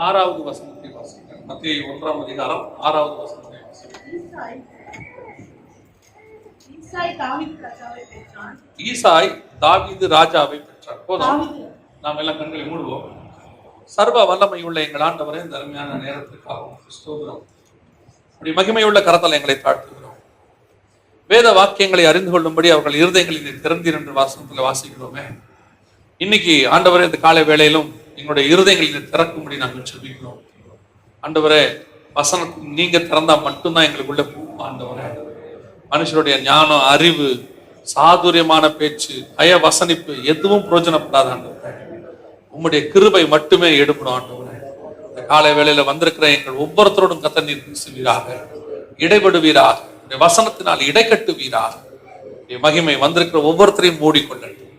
6வது வசனத்தை வாசிங்க. மத்தேயு 1ஆம் அதிகாரம் 6வது வசனத்தை வாசிங்க. ஈசாய் தாவீது ராஜாவை பெற்றான். போதும், நாம் எல்லாம் கண்களை மூடுவோம். சர்வ வல்லமை உள்ள எங்கள் ஆண்டவரே, இந்த அருமையான நேரத்துக்காக ஸ்தோத்திரம். அப்படி மகிமையுள்ள கரத்தில் எங்களை தாழ்த்துகிறோம். வேத வாக்கியங்களை அறிந்து கொள்ளும்படி அவர்கள் இருதயங்களில் திறந்தீர் என்று வாசனத்தில் வாசிக்கிறோமே. இன்னைக்கு ஆண்டவரே, இந்த காலை வேளையிலும் எங்களுடைய இருதயங்களில் திறக்கும்படி நாங்கள் சொல்லிக்கிறோம். ஆண்டவரே, வசனத்துக்கு நீங்க திறந்தா மட்டும்தான் எங்களுக்குள்ள பூவும். ஆண்டவரே, மனுஷருடைய ஞானம், அறிவு, சாதுரியமான பேச்சு, பய வசனிப்பு எதுவும் பிரயோஜனப்படாத ஆண்டவரே, உம்முடைய கிருபை மட்டுமே எடுப்படும். ஆண்டவரே, இந்த காலை வேளையில வந்திருக்கிற எங்கள் ஒவ்வொருத்தரோடும் கத்த நீர் பேசுவீராக, இடைபடுவீராக, வசனத்தினால் இடைக்கட்டுவீராக. மகிமை வந்திருக்கிற ஒவ்வொருத்தரையும் மூடிக்கொள்ளட்டும்.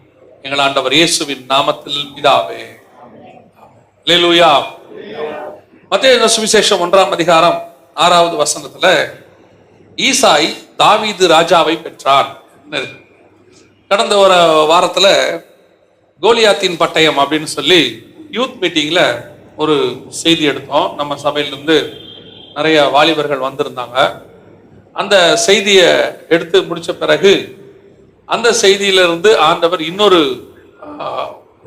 எங்கள் ஆண்டவர் இயேசுவின் நாமத்தில் பிதாவே, அல்லேலூயா. மத்தேயு சுவிசேஷம் 1ஆம் அதிகாரம் 6வது வசனத்துல ஈசாய் தாவீது ராஜாவை பெற்றான். கடந்த ஒரு வாரத்துல கோலியாத்தின் பட்டயம் அப்படின்னு சொல்லி யூத் மீட்டிங்ல ஒரு செய்தி எடுத்தோம். நம்ம சபையிலிருந்து நிறைய வாலிபர்கள் வந்திருந்தாங்க. அந்த செய்தியை எடுத்து முடிச்ச பிறகு அந்த செய்தியிலிருந்து ஆண்டவர் இன்னொரு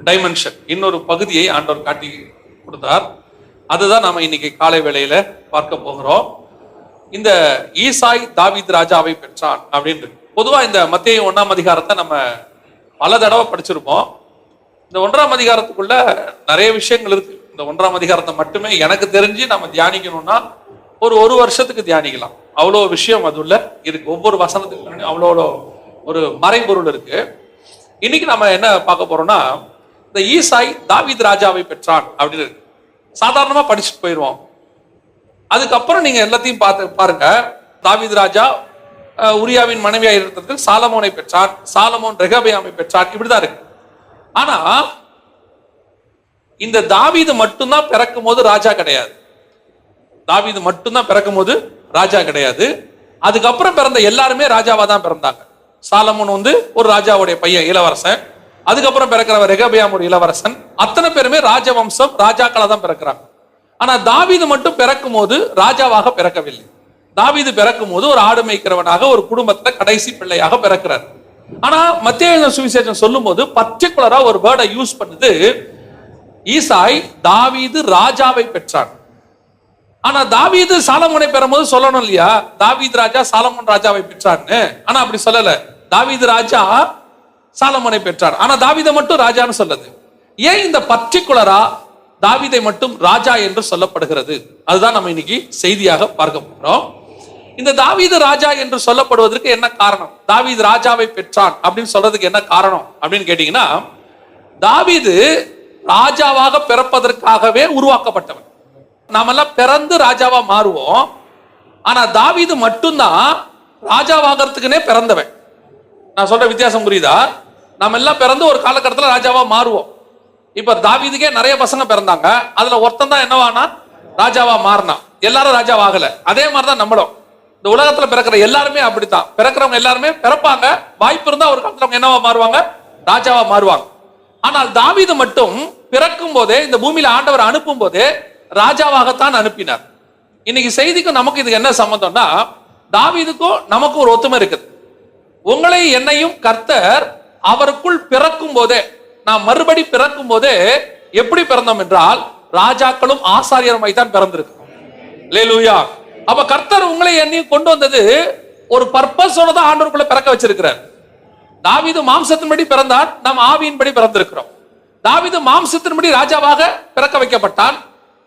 டைமென்ஷன், இன்னொரு பகுதியை ஆண்டவர் காட்டி கொடுத்தார். அதுதான் நாம இன்னைக்கு காலை வேளையில பார்க்க போகிறோம். இந்த ஈசாய் தாவீது ராஜாவை பெற்றான் அப்படின்னு. பொதுவா இந்த மத்தேயு 1ஆம் அதிகாரத்தை நம்ம பல தடவை படிச்சிருப்போம். இந்த 1ஆம் அதிகாரத்துக்குள்ள நிறைய விஷயங்கள் இருக்கு. இந்த 1ஆம் அதிகாரத்தை மட்டுமே எனக்கு தெரிஞ்சு நம்ம தியானிக்கணும்னா ஒரு வருஷத்துக்கு தியானிக்கலாம். அவ்வளோ விஷயம் அதுள்ள இருக்கு. ஒவ்வொரு வசனத்துக்கு அவ்வளோ ஒரு மறைபொருள் இருக்கு. இன்னைக்கு நம்ம என்ன பார்க்க போறோம்னா, இந்த ஈசாய் தாவீது ராஜாவை பெற்றான் அப்படின்னு இருக்கு. சாதாரணமா படிச்சுட்டு போயிடுவோம். அதுக்கப்புறம் நீங்க எல்லாத்தையும் பாருங்க. தாவீது ராஜா உரியாவின் மனைவியா இருக்கிறதுக்கு சாலமோனை பெற்றான், சாலமோன் ரெகபெயாமை பெற்றான், இப்படிதான் இருக்கு. ஆனா இந்த தாவீது மட்டும்தான் பிறக்கும் போது ராஜா கிடையாது. தாவீது மட்டும்தான் பிறக்கும் போது ராஜா கிடையாது. அதுக்கப்புறம் பிறந்த எல்லாருமே ராஜாவா தான் பிறந்தாங்க. சாலமோன் ஒரு ராஜாவுடைய பையன், இளவரசன். அதுக்கப்புறம் பிறக்கிறவர் ரெகபெயாமுடைய இளவரசன். அத்தனை பேருமே ராஜவம்சம், ராஜாக்களா தான் பிறக்கிறாங்க. ஆனா தாவீது மட்டும் பிறக்கும் போது ராஜாவாக பிறக்கவில்லை. தாவீது பிறக்கும் போது ஒரு ஆடு மேய்க்கிறவனாக ஒரு குடும்பத்துல கடைசி பிள்ளையாக பிறக்கிறார். ஆனா மத்தேயு சுவிசேஷம் சொல்லும் போது பர்டிகுலரா ஒரு வேர்டை யூஸ் பண்ணுது. ஈசாய் தாவீது ராஜாவை பெற்றான். ஆனா தாவீது சாலமோனை பெறும்போது சொல்லணும் இல்லையா, தாவீது ராஜா சாலமோன் ராஜாவை பெற்றான்னு. ஆனா அப்படி சொல்லல. தாவீது ராஜா சாலமோனை பெற்றார். ஆனா தாவீதை மட்டும் ராஜான்னு சொல்லுது. ஏன் இந்த பர்டிகுலரா தாவீதை மட்டும் ராஜா என்று சொல்லப்படுகிறது? அதுதான் நம்ம இன்னைக்கு செய்தியாக பார்க்க போறோம். இந்த தாவீது ராஜா என்று சொல்லப்படுவதற்கு என்ன காரணம்? தாவீது ராஜாவை பெற்றான் அப்படின்னு சொல்றதுக்கு என்ன காரணம் அப்படின்னு கேட்டீங்கன்னா, தாவீது ராஜாவாக பிறப்பதற்காகவே உருவாக்கப்பட்டவன். நாமெல்லாம் பிறந்து ராஜாவா மாறுவோம். ஆனா தாவீது மட்டும்தான் ராஜாவாகிறதுக்குனே பிறந்தவன். நான் சொல்ற வித்தியாசம் புரியுதா? நாம எல்லாம் பிறந்து ஒரு காலகட்டத்தில் ராஜாவா மாறுவோம். இப்ப தாவீதுக்கே நிறைய பசங்க பிறந்தாங்க. அதுல ஒருத்தன் தான் என்னவானா ராஜாவா மாறினா. எல்லாரும் ராஜாவாகல. அதே மாதிரிதான் நம்மளும் இந்த உலகத்துல பிறக்கிற எல்லாருமே அப்படித்தான். பிறக்கிறவங்க எல்லாருமே பிறப்பாங்க. வாய்ப்பு இருந்தா ஒரு காலத்துல என்னவா மாறுவாங்க? ராஜாவா மாறுவாங்க. ஆனால் தாவீது மட்டும் பிறக்கும் போதே, இந்த பூமியில ஆண்டவர் அனுப்பும் போதே ராஜாவாகத்தான் அனுப்பினார். இன்னைக்கு செய்திக்கும் நமக்கு இதுக்கு என்ன சம்பந்தம்னா, தாவீதுக்கும் நமக்கும் ஒரு ஒத்துமை இருக்குது. உங்களை என்னையும் கர்த்தர் அவருக்குள் பிறக்கும் போதே, நாம் மறுபடி பிறக்கும் போதே எப்படி பிறந்தோம் என்றால் ராஜாக்களும் ஆசாரியருமாய் தான் பிறந்திருக்கிறோம். அல்லேலூயா. அப்ப கர்த்தர் உங்களை என்னையும் கொண்டு வந்தது ஒரு பர்பஸோட தான் ஆண்டவருக்குள்ள பிறக்க வச்சிருக்கிறார். தாவீது மாம்சத்தின்படி பிறந்தான், நாம் ஆவியின்படி பிறந்திருக்கிறோம். தாவீது மாம்சத்தின்படி ராஜாவாக பிறக்க வைக்கப்பட்டான்.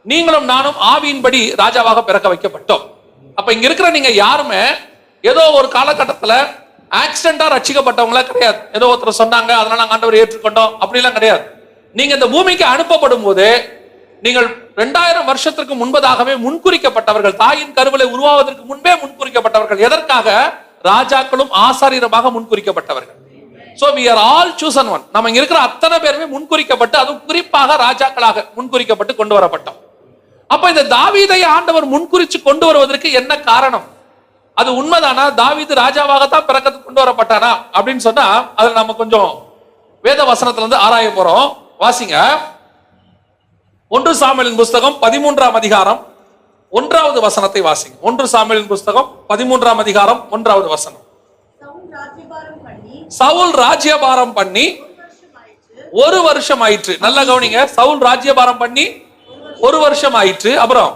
நீங்களும் நானும் ஆவியின்படி ராஜாவாக பிறக்க வைக்கப்பட்டோம். அப்ப இங்க இருக்கிற நீங்க யாருமே ஏதோ ஒரு காலகட்டத்துல ஆக்சிடென்டா ரட்சிக்கப்பட்டவங்களா கிடையாது. ஏதோ ஒருத்தர் சொன்னாங்க அதனால நாங்க ஆண்டவரை ஏற்றுக்கொண்டோம் அப்படிலாம் கிடையாது. நீங்க இந்த பூமிக்கு அனுப்பப்படும் போது நீங்கள் 2000 வருஷத்திற்கு முன்பதாகவே முன்குறிக்கப்பட்டவர்கள். தாயின் கருவிலை உருவாவதற்கு முன்பே முன்குறிக்கப்பட்டவர்கள். எதற்காக? ராஜாக்களும் ஆசாரியருமாக முன்குறிக்கப்பட்டவர்கள். So we are all chosen one. நம்ம இங்க இருக்கிற அத்தனை பேருமே முன்குறிக்கப்பட்டு, அதுவும் குறிப்பாக ராஜாக்களாக முன்குறிக்கப்பட்டு கொண்டு வரப்பட்டோம். அப்ப இந்த தாவீதை ஆண்டவர் முன்குறிச்சு கொண்டு வருவதற்கு என்ன காரணம்? அது உண்மைதானா? தாவீது ராஜாவாகத்தான் பிறக்கத்துக்கு கொண்டு வரப்பட்டானா அப்படின்னு சொன்னா, அதுல நம்ம கொஞ்சம் வேத வசனத்துல இருந்து ஆராய போறோம். வாசிங்க. 1 சாமுவேலின் புஸ்தகம் 13ஆம் அதிகாரம் 1வது வசனத்தை வாசிங்க. 1 சாமுவேலின் புஸ்தகம் 13ஆம் அதிகாரம் 1வது வசனம். சவுல் ராஜ்யபாரம் பண்ணி 1 வருஷம் ஆயிற்று. நல்லா கவனிங்க. சவுல் ராஜ்யபாரம் பண்ணி 1 வருஷம் ஆயிற்று. அப்புறம்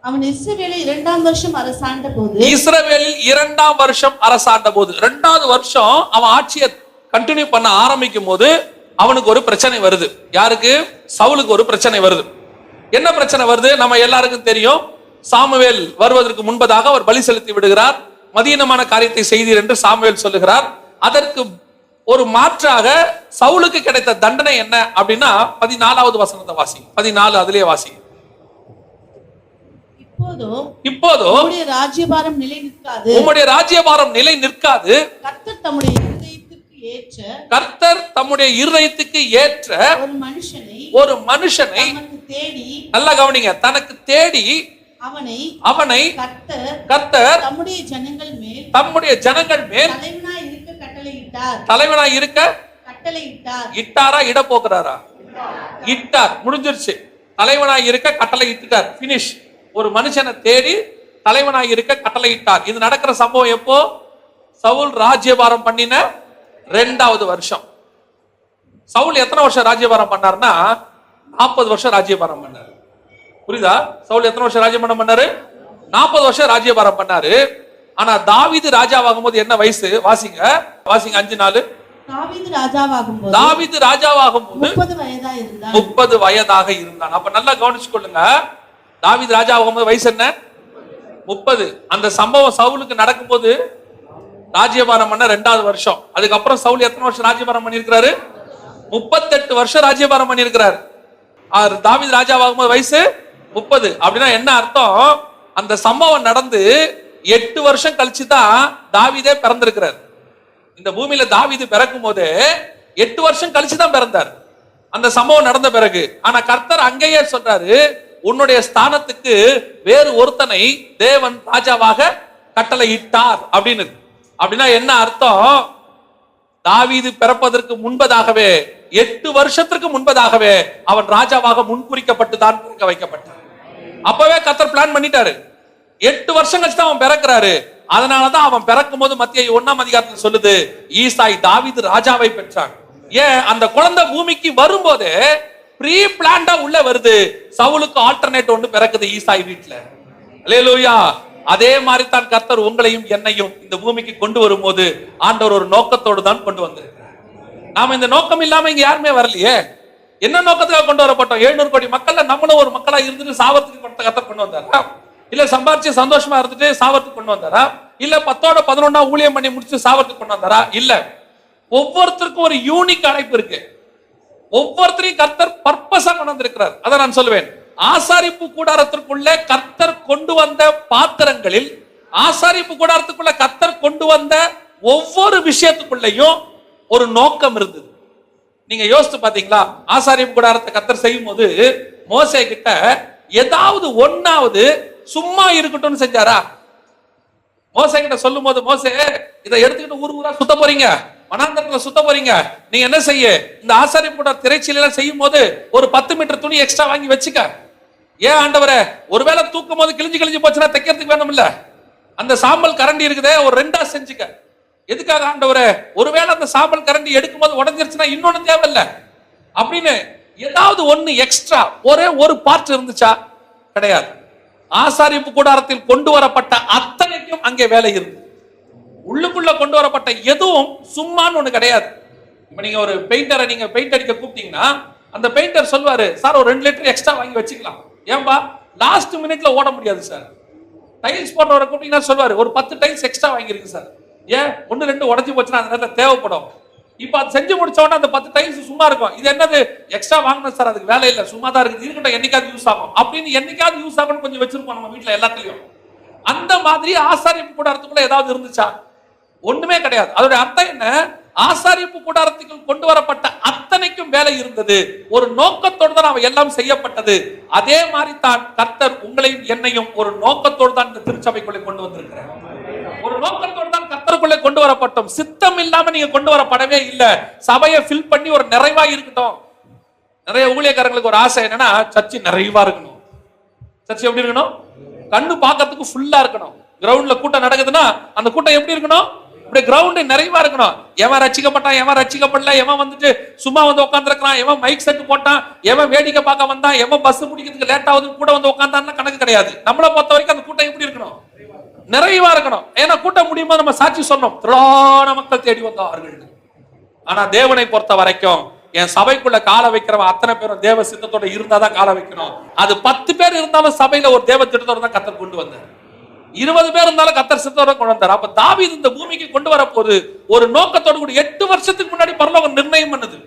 அவன் இஸ்ரவேலில் 2ஆம் வருஷம் அரசாண்ட போது, இஸ்ரவேலில் 2ஆம் வருஷம் அரசாண்ட போது, 2வது வருஷம் அவன் ஆட்சியை கண்டினியூ பண்ண ஆரம்பிக்கும் போது அவனுக்கு ஒரு பிரச்சனை வருது. யாருக்கு? சவுலுக்கு ஒரு பிரச்சனை வருது. என்ன பிரச்சனை வருது? நம்ம எல்லாருக்கும் தெரியும். சாமுவேல் வருவதற்கு முன்பதாக அவர் பலி செலுத்தி விடுகிறார். மதியீனமான காரியத்தை செய்தீர் என்று சாமுவேல் சொல்லுகிறார். அதற்கு ஒரு மாற்றாக சவுலுக்கு கிடைத்த தண்டனை என்ன அப்படின்னா 14வது வசனத்தை வாசி. 14 அதிலே வாசி. இப்போதோ உம்முடைய ராஜ்யபாரம் நிலை நிற்காது. உம்முடைய ராஜ்யபாரம் நிலை நிற்காது. கர்த்தர் தம்முடைய இருதயத்துக்கு ஏற்ற ஒரு மனுஷனை தேடி, நல்லா கவனிங்க, தனக்கு தேடி அவனை கர்த்தர் தம்முடைய ஜனங்கள் மேல் தலைவனாய் இருக்க இட்டாரா? இட போகிறாரா? இட்டார். முடிஞ்சிருச்சு. தலைவனாய் இருக்க கட்டளை இட்டார். பினிஷ். ஒரு மனுஷனை தேடி தலைவனாய் இருக்க கட்டளை இட்டார். இது நடக்கிற சம்பவம் எப்போ? சவுல் ராஜ்யபாரம் பண்ணின 2வது வருஷம். சவுல் எத்தனை வருஷம் ராஜ்யபாரம் பண்ணார்னா 40 வருஷம் ராஜ்யபாரம் பண்ணாரு. புரியுதா? சவுல் எத்தனை வருஷம் ராஜ்யபாரம் பண்ணாரு? 40 வருஷம் ராஜ்யபாரம் பண்ணாரு. ஆனா தாவீது ராஜாவாகும் போது என்ன வயசு? வாசிங்க 5 நாள். தாவீது ராஜாவாகும் போது 30 வயதாக இருந்தான். அப்ப நல்லா கவனிச்சு கொள்ளுங்க. தாவீது ராஜாவாகும் போது வயசு என்ன? 30. அந்த சம்பவம் சவுலுக்கு நடக்கும் போது ராஜ்யபாரம் பண்ண 2வது வருஷம். அதுக்கப்புறம் சவுல் எத்தனை வருஷம் ராஜ்யபாரம் பண்ணியிருக்கிறாரு? 38 வருஷம் ராஜ்யபாரம் பண்ணியிருக்கிறாரு. தாவீது ராஜாவாகும் போது வயசு 30. அப்படின்னா என்ன அர்த்தம்? அந்த சம்பவம் நடந்து 8 வருஷம் கழிச்சு தான் தாவீதே பிறந்திருக்கிறார். இந்த பூமியில தாவீது பிறக்கும் போது 8 வருஷம் கழிச்சு தான் பிறந்தார். அந்த சம்பவம் நடந்த பிறகு. ஆனா கர்த்தர் அங்கேயே சொல்றாரு, உன்னுடைய ஸ்தானத்துக்கு வேறு ஒருத்தனை தேவன் ராஜாவாக கட்டளை இட்டார் அப்படின்னு. அப்படின்னா என்ன அர்த்தம்? தாவீது பிறப்பதற்கு முன்பதாகவே 8 வருஷத்திற்கு முன்பதாகவே அவன் ராஜாவாக முன்குறிக்கப்பட்டு தான் வைக்கப்பட்டார். அப்பவே கர்த்தர் பிளான் பண்ணிட்டாரு. 8 வருஷம் கழிச்சு தான் அவன் பிறக்கிறாரு. அதனாலதான் அவன் பிறக்கும் போது மத்திய 1ஆம் அதிகாரத்தில் சொல்லுது, ஈசாய் தாவீது ராஜாவை பெற்றான். ஏன்? அந்த குழந்தை பூமிக்கு வரும்போது ப்ரீ பிளான்டா உள்ள வருது. சவுலுக்கு ஆல்டர்னேட் ஒன்று பிறக்குது ஈசாய் வீட்டுல. அல்லேலூயா. அதே மாதிரி தான் கர்த்தர் உங்களையும் என்னையும் இந்த பூமிக்கு கொண்டு வரும்போது ஆண்டவர் ஒரு நோக்கத்தோடு தான் கொண்டு வந்திருக்கிறார். நாம இந்த நோக்கம் இல்லாம இங்க யாருமே வரலையே. என்ன நோக்கத்துக்காக கொண்டு வரப்பட்டோம்? 700 கோடி மக்கள்ல நம்மளும் ஒரு மக்களா இருந்துட்டு சாவத்துக்கு கர்த்தர் கொண்டு வந்தாரா? இல்ல சம்பாரிச்சு சந்தோஷமா இருந்துட்டு சாவத்துக்கு கொண்டு வந்தாரா? இல்ல 10ஓட 11 ஊழியம் பண்ணி முடிச்சு சாவத்துக்கு கொண்டு வந்தாரா? இல்ல. ஒவ்வொருத்தருக்கும் ஒரு யூனிக் அழைப்பு இருக்கு. ஒவ்வொருத்தரையும் கர்த்தர் பர்பஸா கொண்டு வந்திருக்கிறார். அதான் நான் சொல்லுவேன், ஆசாரிப்பு கூடாரத்திற்குள்ள கர்த்தர் கொண்டு வந்த பாத்திரங்களில், ஆசாரிப்பு கூடாரத்துக்குள்ள கர்த்தர் கொண்டு வந்த ஒவ்வொரு விஷயத்துக்குள்ளேயும் ஒரு நோக்கம் இருந்தது. நீங்க யோசித்து பாத்தீங்களா? ஆசாரிப்பு கூடாரத்தை கர்த்தர் செய்யும் போது மோசே கிட்ட ஏதாவது ஒன்னாவது சும்மா இருக்கட்டும் செஞ்சாரா? மோசே கிட்ட சொல்லும் போது, மோசே இதை எடுத்துக்கிட்டு ஊரா சுத்த போறீங்க, வனாந்தரத்துல சுத்த போறீங்க, நீ என்ன செய்ய, இந்த ஆசாரிப்பு கூடார திரைச்சீலை செய்யும் போது ஒரு 10 மீட்டர் துணி எக்ஸ்ட்ரா வாங்கி வச்சுக்க. ஏன் ஆண்டவரே? ஒருவேளை தூக்கும் போது கிழிஞ்சு போச்சுன்னா தைக்கிறதுக்கு வேணும் இல்ல? அந்த சாம்பல் கரண்டி இருக்குதே, ஒரு 2ஆ செஞ்சுக்க. எதுக்காக ஆண்டவரே? ஒருவேளை அந்த சாம்பல் கரண்டி எடுக்கும் போது உடஞ்சிருச்சுன்னா இன்னொன்னு தேவையில்ல அப்படின்னு ஏதாவது ஒண்ணு எக்ஸ்ட்ரா ஒரே ஒரு பார்ட் இருந்துச்சா? கிடையாது. ஆசாரிப்பு கூடாரத்தில் கொண்டு வரப்பட்ட அத்தனைக்கும் அங்கே வேலை இருந்தது. உள்ளுக்குள்ள கொண்டு வரப்பட்ட எதுவும் சும்மான்னு ஒண்ணு கிடையாது. இப்ப நீங்க ஒரு பெயிண்டரை நீங்க பெயிண்ட் அடிக்க கூப்பிட்டீங்கன்னா அந்த பெயிண்டர் சொல்வாரு, சார் ஒரு 2 லிட்டர் எக்ஸ்ட்ரா வாங்கி வச்சுக்கலாம். ஏன்பா? லாஸ்ட் மினிட்ல ஓட முடியாது சார். டைல்ஸ் போடுறவரை கூப்பிட்டீங்கன்னா சொல்வாரு, ஒரு 10 டைல்ஸ் எக்ஸ்ட்ரா வாங்கிருக்கு சார். ஏன்? 1 2 உடஞ்சி போச்சுன்னா அந்த நேரத்தில் தேவைப்படும். இப்ப அது செஞ்சு முடிச்ச உடனே அந்த 10 டைல்ஸ் சும்மா இருக்கும். இது என்னது? எக்ஸ்ட்ரா வாங்கணும் சார், அதுக்கு வேலை இல்லை, சும்மா தான் இருக்குது, இருக்கட்டும், என்னைக்காவது யூஸ் ஆகும் அப்படின்னு என்னைக்காவது யூஸ் ஆகும்னு கொஞ்சம் வச்சிருப்போம் நம்ம வீட்டுல எல்லாத்துலயும். அந்த மாதிரி ஆசாரிப்பு கூடாரத்துக்குள்ள ஏதாவது இருந்துச்சா? ஒண்ணுமே கிடையாது. அதோட அர்த்தம் என்ன? ஆசாரிப்பு கூடாரத்துக்கு கொண்டு வரப்பட்ட அத்தனைக்கும் வேலை இருந்தது. ஒரு நோக்கத்தோடு தான் அவன் எல்லாம் செய்யப்பட்டது. அதே மாதிரி தான் கர்த்தர் உங்களையும் என்னையும் ஒரு நோக்கத்தோடு தான் இந்த திருச்சபைக்குள்ளே கொண்டு வந்திருக்கிறார். ஒரு நோக்கத்தோடு தான் கர்த்தருக்குள்ளே கொண்டு வரப்பட்டோம். சித்தம் இல்லாம நீங்க கொண்டு வரப்படவே இல்லை. சபையை ஃபில் பண்ணி ஒரு நிறைவா இருக்கட்டும், நிறைய ஊழியக்காரங்களுக்கு ஒரு ஆசை என்னன்னா, சர்ச்சு நிறைவா இருக்கணும். சர்ச் எப்படி இருக்கணும்? கண்ணு பார்க்கறதுக்கு ஃபுல்லா இருக்கணும். கிரவுண்ட்ல கூட்டம் நடக்குதுன்னா அந்த கூட்டம் எப்படி இருக்கணும்? இப்படி கிரவுண்ட் நிறைவா இருக்கணும். எவன் ரட்சிக்கப்பட்டான், எவன் ரட்சிக்கப்படல, எவன் வந்துட்டு சும்மா வந்து உட்காந்துருக்கான், எவன் மைக் செட் போட்டான், எவன் வேடிக்கை பார்க்க வந்தான், எவன் பஸ் பிடிக்கிறதுக்கு லேட் ஆகுது கூட வந்து உட்காந்தான்னு கணக்கு கிடையாது. நம்மளை பொறுத்த வரைக்கும் அந்த கூட்டம் எப்படி இருக்கணும்? நிறைவா இருக்கணும். ஏன்னா கூட்டம் முடியுமா நம்ம சாட்சி சொன்னோம், திரளான மக்கள் தேடி வந்தார்கள். ஆனா தேவனை பொறுத்த வரைக்கும் என் சபைக்குள்ள கால வைக்கிறவன் அத்தனை பேரும் தேவ சித்தத்தோட இருந்தாதான் கால வைக்கணும். அது 10 பேர் இருந்தாலும் சபையில ஒரு தேவ திட்டத்தோட தான் கர்த்தர் கொண்டு வந்தார். 20 பேர் இருந்தாலும் கர்த்தர் சித்தத்தோட கொண்டு வந்தார். அப்ப தாவீது இந்த பூமிக்கு கொண்டு வர போது ஒரு நோக்கத்தோடு கூட 8 வருஷத்துக்கு முன்னாடி பரலோகம் நிர்ணயம் பண்ணுது.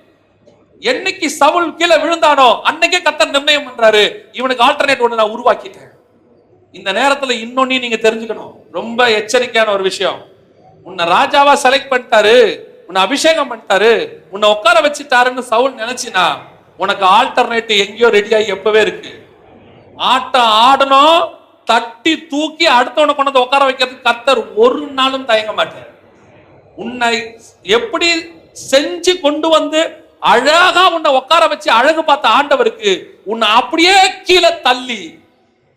என்னைக்கு சவுல் கீழே விழுந்தானோ அன்னைக்கே கர்த்தர் நிர்ணயம் பண்றாரு, இவனுக்கு ஆல்டர்னேட் ஒண்ணு நான் உருவாக்கிட்டேன். இந்த நேரத்துல இன்னொன்னு நீங்க தெரிஞ்சுக்கணும், ரொம்ப எச்சரிக்கையான ஒரு விஷயம். உன்னை ராஜாவா செலக்ட் பண்ணிட்டாரு, உன்னை அபிஷேகம் பண்ணிட்டாரு, உன்னை உட்கார வச்சுட்டாருன்னு சவுல் நினைச்சினா உனக்கு ஆல்டர்னேட் எங்கேயோ ரெடியாகி எப்பவே இருக்கு. ஆட்டம் ஆடணும், தட்டி தூக்கி அடுத்தவனை கொண்டு வந்து உட்கார வைக்கிறதுக்கு கர்த்தர் ஒரு நாளும் தயங்க மாட்டார். உன்னை எப்படி செஞ்சு கொண்டு வந்து அழகா உன்னை உட்கார வச்சு அழகு பார்த்த ஆண்டவருக்கு உன்னை அப்படியே கீழே தள்ளி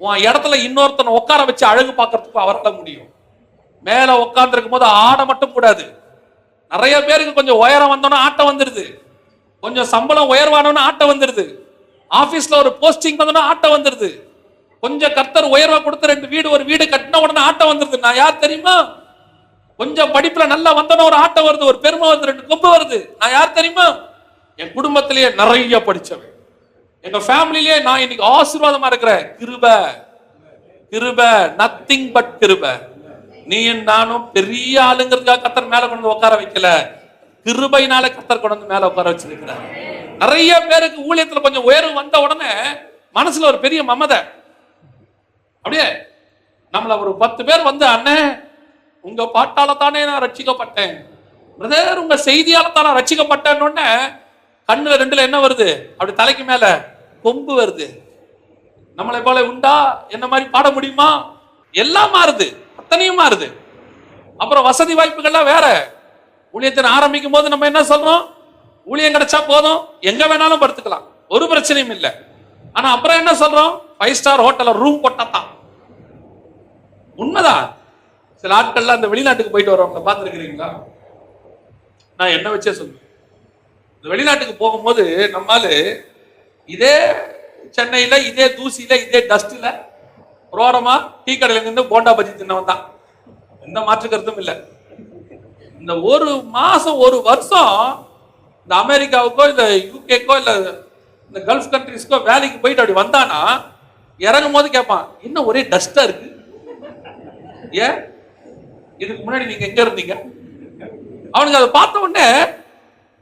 உன் இடத்துல இன்னொருத்தனை உட்கார வச்சு அழகு பார்க்கறதுக்கு அவரால் முடியும். மேல உட்கார்ந்து இருக்கும் போது ஆட மட்டும் கூடாது. நிறைய பேருக்கு கொஞ்சம் உயரம் வந்தோன்னா ஆட்டம் வந்துருது, கொஞ்சம் சம்பளம் உயர்வானோன்னா ஆட்டம் வந்துருது, ஆபீஸ்ல ஒரு போஸ்டிங் வந்தோன்னா ஆட்டம் வந்துருது, கொஞ்சம் கர்த்தர் உயர்வா கொடுத்து ஒரு வீடு கட்டின உடனே ஆட்டம் வந்துருது. நான் யார் தெரியுமா? கொஞ்சம் படிப்புல நல்லா வந்தோன்னா ஒரு ஆட்டம் வருது, ஒரு பெருமை வருது, 2 கொம்பு வருது. நான் யார் தெரியுமா? என் குடும்பத்திலேயே நிறைய படிச்சவன், எங்க ஃபேமிலிலேயே நான் இன்னைக்கு ஆசீர்வாதமா இருக்கிறேன். கிருபை, கிருபை, நத்திங் பட் கிருபை. நீ நானும் பெரிய ஆளுங்கிறதுக்காக கர்த்தர் மேல கொண்டு உட்கார வைக்கல, கிருபையினால கர்த்தர் கொண்டு வந்து மேல உட்கார வச்சிருக்கிறார். நிறைய பேருக்கு ஊழியத்துல கொஞ்சம் உயர்வு வந்த உடனே மனசுல ஒரு பெரிய மமதை, அப்படியே நம்மள ஒரு 10 பேர் வந்து, அண்ணே உங்க பாட்டால தானே நான் ரட்சிக்கப்பட்டேன், பிரதர் உங்க செய்தியால தான் நான் ரட்சிக்கப்பட்டேன்னு உடனே கண்ணுல 2ல என்ன வருது? அப்படி தலைக்கு மேல கொம்பு வருது. நம்மளை போல உண்டா? என்ன மாதிரி பாட முடியுமா? எல்லாம் மாறுது, அத்தனையும் மாறுது. அப்புறம் வசதி வாய்ப்புகள்லாம் வேற. ஊழியத்தை ஆரம்பிக்கும் போது நம்ம என்ன சொல்றோம்? ஊழியம் கிடைச்சா போதும், எங்க வேணாலும் படுத்துக்கலாம், ஒரு பிரச்சனையும் இல்லை. ஆனா அப்புறம் என்ன சொல்றோம்? 5 ஸ்டார் ஹோட்டல்ல ரூம் போட்டாதான். உண்மைதான். சில ஆட்கள்லாம் அந்த வெளிநாட்டுக்கு போயிட்டு வரவங்க பார்த்துருக்கிறீங்களா? நான் என்ன வச்சே சொல்றேன், வெளிநாட்டுக்கு போகும்போது நம்மால இதே சென்னையில இதே தூசியில இதே டஸ்ட்ல ரோரமா டீ கடையில இருந்து போண்டா பஜ்ஜி தின்னவன் தான், எந்த மாற்று கருத்தும் இல்லை. இந்த ஒரு மாசம் ஒரு வருஷம் இந்த அமெரிக்காவுக்கோ இல்ல யூகேக்கோ இல்ல இந்த கல்ஃப் கண்ட்ரிஸ்க்கோ வேலைக்கு போயிட்டு அப்படி வந்தானா இறங்கும் போது கேட்பான், இன்னும் ஒரே டஸ்டா இருக்கு. ஏன்? இதுக்கு முன்னாடி நீங்க எங்க இருந்தீங்க? அவனுக்கு அதை பார்த்த உடனே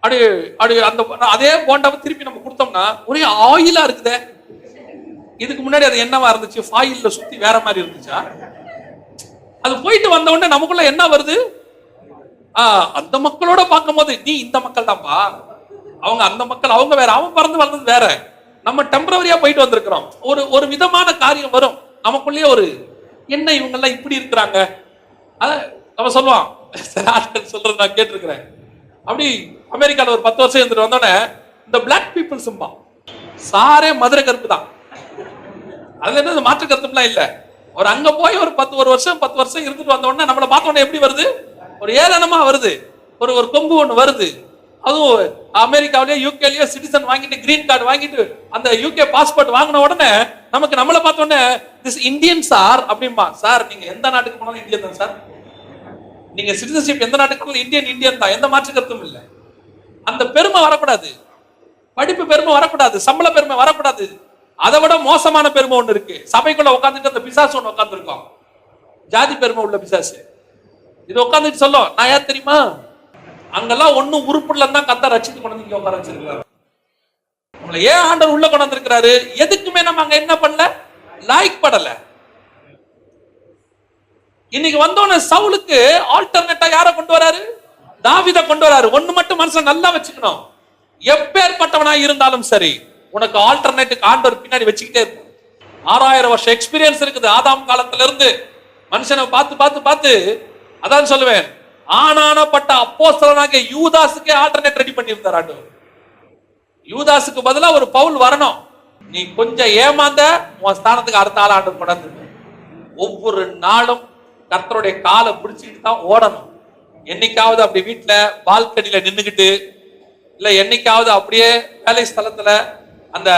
அப்படி அப்படி அந்த அதே போண்டாவை திருப்பி நம்ம கொடுத்தோம்னா ஒரே ஆயிலா இருக்குதே. இதுக்கு முன்னாடி அது என்னவா இருந்துச்சு? ஃபாயில்ல சுத்தி வேற மாதிரி இருந்துச்சா? அது போயிட்டு வந்த உடனே நமக்குள்ள என்ன வருது? அந்த மக்களோட பார்க்கும் போது நீ இந்த மக்கள் தான்ப்பா, அவங்க அந்த மக்கள், அவங்க வேற, அவன் பறந்து வளர்ந்தது வேற. நம்ம டெம்பரவரியா போயிட்டு வந்திருக்கிறோம். ஒரு விதமான காரியம் வரும் நமக்குள்ளேயே, ஒரு என்ன இவங்க எல்லாம் இப்படி இருக்கிறாங்க. அவன் சொல்லுவான், சொல்றது நான் கேட்டிருக்கிறேன். அப்படி அமெரிக்கால ஒரு 10 வருஷம் இருந்துட்டு வந்தோடனே இந்த பிளாக் பீப்புள்ஸ் சாரே மதுரை கருப்பு தான். அதுல என்ன மாற்று கருத்துலாம் இல்ல. ஒரு அங்க போய் ஒரு 10 வருஷம் இருந்துட்டு வந்த உடனே நம்மளை பார்த்த உடனே எப்படி வருது? ஒரு ஏளனமா வருது, ஒரு கொம்பு ஒண்ணு வருது. அதுவும் அமெரிக்காவிலேயே யூகேலயே சிட்டிசன் வாங்கிட்டு கிரீன் கார்டு வாங்கிட்டு அந்த யூகே பாஸ்போர்ட் வாங்கின உடனே நமக்கு நம்மளை பார்த்த உடனே திஸ் இந்தியன் சார் அப்படிம்பா. சார் நீங்க எந்த நாட்டுக்கு போனாலும் இந்தியன் தான் சார், நீங்க சிட்டிசன்ஷிப் எந்த நாட்டுக்கு இந்தியன் தான், எந்த மாற்று கருத்தும் இல்லை. அந்த பெருமை வரக்கூடாது, படிப்பு பெருமை வரக்கூடாது, சம்பள பெருமை வரக்கூடாது. அதை விட மோசமான பெருமை ஒண்ணு இருக்கு. சபைக்குள்ள உட்காந்துட்டு அந்த பிசாசு ஒண்ணு உட்கார்ந்து இருக்கோம், ஜாதி பெருமை உள்ள பிசாசு. இது உட்காந்துட்டு சொல்லும், நான் யார் தெரியுமா? அங்கெல்லாம் ஒன்னும் உறுப்புல தான் கர்த்தர் ரட்சித்து கொண்டு வந்து இங்க உட்கார வச்சிருக்காரு. நம்மள ஏன் ஆண்டவர் உள்ள கொண்டு வந்திருக்கிறாரு? எதுக்குமே நம்ம அங்க என்ன பண்ணல, லைக் படல. இன்னைக்கு வந்தோன சவுலுக்கு ஆல்டர்னேட்டா யார கொண்டு வராரு? தாவீதை கொண்டு வராரு. ஒண்ணு மட்டும் மனசுல நல்லா வச்சுக்கணும், எப்பேற்பட்டவனா இருந்தாலும் சரி உனக்கு ஆல்டர்னேட்டுக்கு ஆண்டவர் பின்னாடி வச்சுக்கிட்டே இருக்கும். 6000 வருஷம் எக்ஸ்பீரியன்ஸ் இருக்குது ஆதாம் காலத்துல இருந்து. மனுஷனை பார்த்து பார்த்து பார்த்து அதான் சொல்லுவேன், ஆனானப்பட்ட அப்போஸ்தலனாகிய யூதாசுக்கே ஆல்டர்னேட் ரெடி பண்ணி இருந்தார் ஆண்டவர். யூதாசுக்கு பதிலா ஒரு பவுல் வரணும். நீ கொஞ்சம் ஏமாந்த உன் ஸ்தானத்துக்கு அடுத்த ஆளாண்டு கொண்டு. ஒவ்வொரு நாளும் கர்த்தருடைய காலை பிடிச்சிட்டு தான் ஓடணும். என்னைக்காவது அப்படி வீட்டுல பால்கனில நின்னுகிட்டு, இல்ல என்னைக்காவது அப்படியே வேலை ஸ்தலத்துல அந்த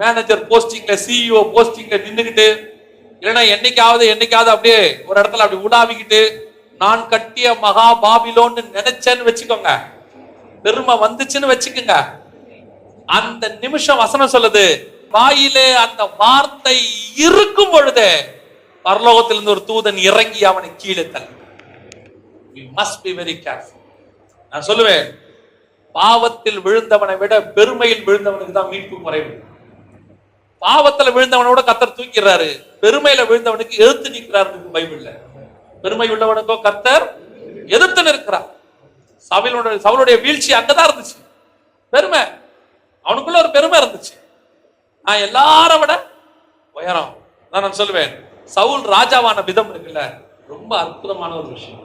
மேனேஜர் போஸ்டிங்ல, சிஇஓ போஸ்டிங்ல நின்னுகிட்டு, இல்லைன்னா என்னைக்காவது அப்படியே ஒரு இடத்துல அப்படி உடாவிக்கிட்டு, நான் கட்டிய மகா பாபிலோன்னு நினைச்சேன்னு வச்சுக்கோங்க, பெருமை வந்துச்சுன்னு வச்சுக்கோங்க, அந்த நிமிஷம் வசனம் சொல்லுது, வாயிலே அந்த வார்த்தை இருக்கும் பொழுதே பரலோகத்திலிருந்து ஒரு தூதன் இறங்கி அவனை கீழே தள்ளி. We must be very careful. நான் சொல்லுவேன், பாவத்தில் விழுந்தவனை விட பெருமையில் விழுந்தவனுக்கு தான் மீட்பு குறைவு. பாவத்துல விழுந்தவனோட கர்த்தர் தூக்கிறாரு, பெருமையில விழுந்தவனுக்கு எதிர்த்து நிற்கிறாரு பைபிள்ல. பெருமை உள்ளவனுக்கோ கர்த்தர் எதிர்த்து நிற்கிறார். சவுலுடைய வீழ்ச்சி அங்கதான் இருந்துச்சு. பெருமை, அவனுக்குள்ள ஒரு பெருமை இருந்துச்சு. நான் எல்லாரை விட உயரம். நான் சொல்லுவேன், சவுல் ராஜாவான விதம் இருக்குல்ல, ரொம்ப அற்புதமான ஒரு விஷயம்.